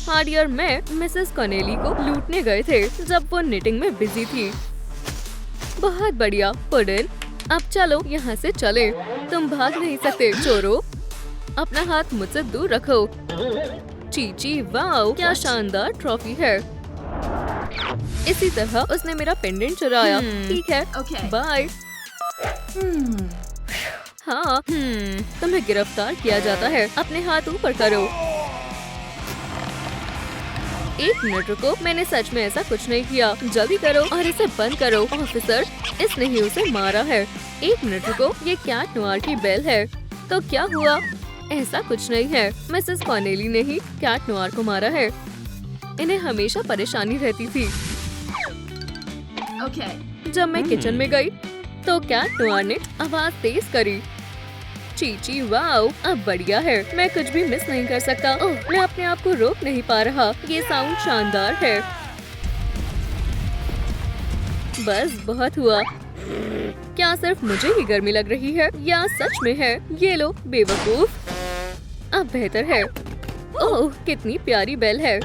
हार्डी और मैं मिसेस कॉनेली को लूटने गए थे जब वो निटिंग में बिजी थी। बहुत बढ़िया पुडिन, अब चलो यहाँ से चले। तुम भाग नहीं सकते चोरों। अपना हाथ मुझसे दूर रखो। चीची, वाओ क्या शानदार ट्रॉफी है। इसी तरह उसने मेरा पेंडेंट चुराया। ठीक है, बाय। हाँ तुम्हें गिरफ्तार किया जाता है। अपने हाथ ऊपर करो। एक मिनट रुको, मैंने सच में ऐसा कुछ नहीं किया। जल्दी करो और इसे बंद करो। ऑफिसर, इसने ही उसे मारा है। एक मिनट रुको, ये कैट नोयर की बेल है। तो क्या हुआ? ऐसा कुछ नहीं है, मिसेस कॉनेली ने ही कैट नोयर को मारा है। इन्हें हमेशा परेशानी रहती थी। जब मैं किचन में गई तो कैट नोयर ने आवाज तेज करी। चीची, वाओ अब बढ़िया है। मैं कुछ भी मिस नहीं कर सकता। ओह मैं अपने आप को रोक नहीं पा रहा। ये साउंड शानदार है। बस बहुत हुआ। क्या सिर्फ मुझे ही गर्मी लग रही है या सच में है? ये लो बेवकूफ। अब बेहतर है। ओह कितनी प्यारी बेल है।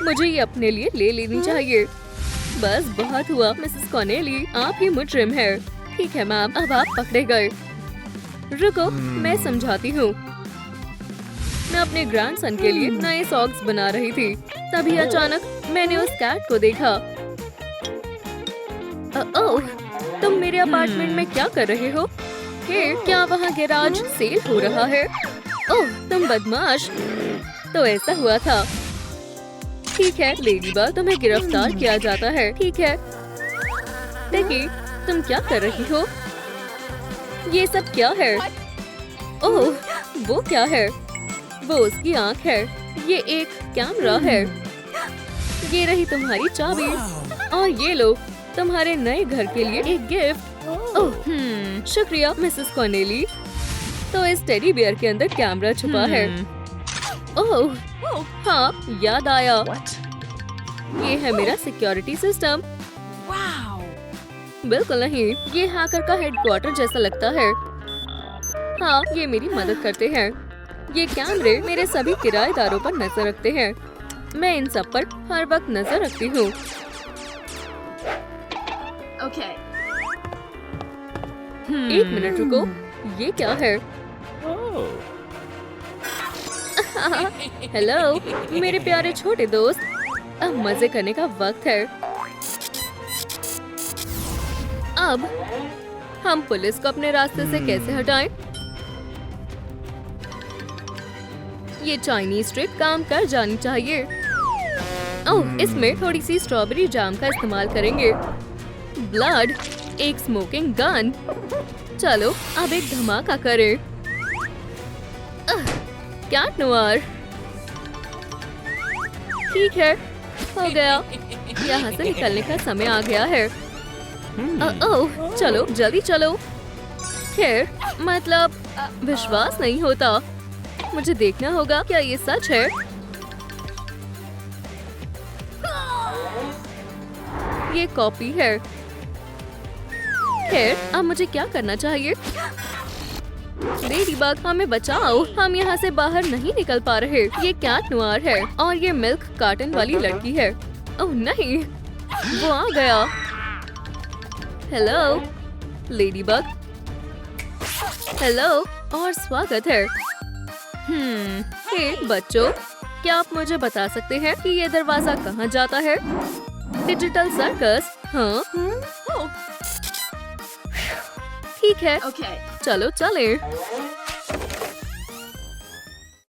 मुझे ये अपने लिए ले लेनी चाहिए। बस बहुत हुआ। मिसेस कॉनेली, आप ही मुजरिम है। ठीक है मैम, अब आप पकड़े गए। रुको, मैं समझाती हूँ। मैं अपने ग्रैंडसन के लिए नए सॉक्स बना रही थी। तभी अचानक मैंने उस कैट को देखा। ओह, तुम मेरे अपार्टमेंट में क्या कर रहे हो? हे, क्या वहाँ गैराज सेल हो रहा है? ओह, तुम बदमाश। तो ऐसा हुआ था। ठीक है लेडी बग, तुम्हें गिरफ्तार किया जाता है। ठीक है। देखिए, तुम क्या कर रही हो? ये सब क्या है? ओह, वो क्या है? वो उसकी आँख है। ये एक कैमरा है। ये रही तुम्हारी चाबी और ये लो तुम्हारे नए घर के लिए एक गिफ्ट। ओह शुक्रिया मिसेस कॉनेली। तो इस टेडी बियर के अंदर कैमरा छुपा है। ओह हाँ याद आया। ये है मेरा सिक्योरिटी सिस्टम। बिल्कुल नहीं, ये हैकर का हेडक्वार्टर जैसा लगता है। हाँ ये मेरी मदद करते हैं। ये कैमरे मेरे सभी किराएदारों पर नजर रखते हैं। मैं इन सब पर हर वक्त नजर रखती हूँ। एक मिनट रुको, ये क्या है? हेलो मेरे प्यारे छोटे दोस्त, अब मजे करने का वक्त है। अब हम पुलिस को अपने रास्ते से कैसे हटाएं? ये चाइनीज ट्रिक काम कर जानी चाहिए। ओह, इसमें थोड़ी सी स्ट्रॉबेरी जैम का इस्तेमाल करेंगे। ब्लड, एक स्मोकिंग गन। चलो अब एक धमाका करें। Cat noir. ठीक है, हो गया। यहाँ से निकलने का समय आ गया है। ओह, चलो जल्दी चलो। खैर, मतलब विश्वास नहीं होता। मुझे देखना होगा क्या ये सच है। ये कॉपी है। खैर, अब मुझे क्या करना चाहिए? लेडीबग, हमें बचाओ, हम यहाँ से बाहर नहीं निकल पा रहे। ये कैट नोयर है और ये मिल्क कार्टन वाली लड़की है। ओह नहीं, वो आ गया। Hello ladybug. हेलो और स्वागत है। हे बच्चों, क्या आप मुझे बता सकते हैं कि ये दरवाजा कहाँ जाता है? Digital circus. हाँ, ठीक है, चलो चले।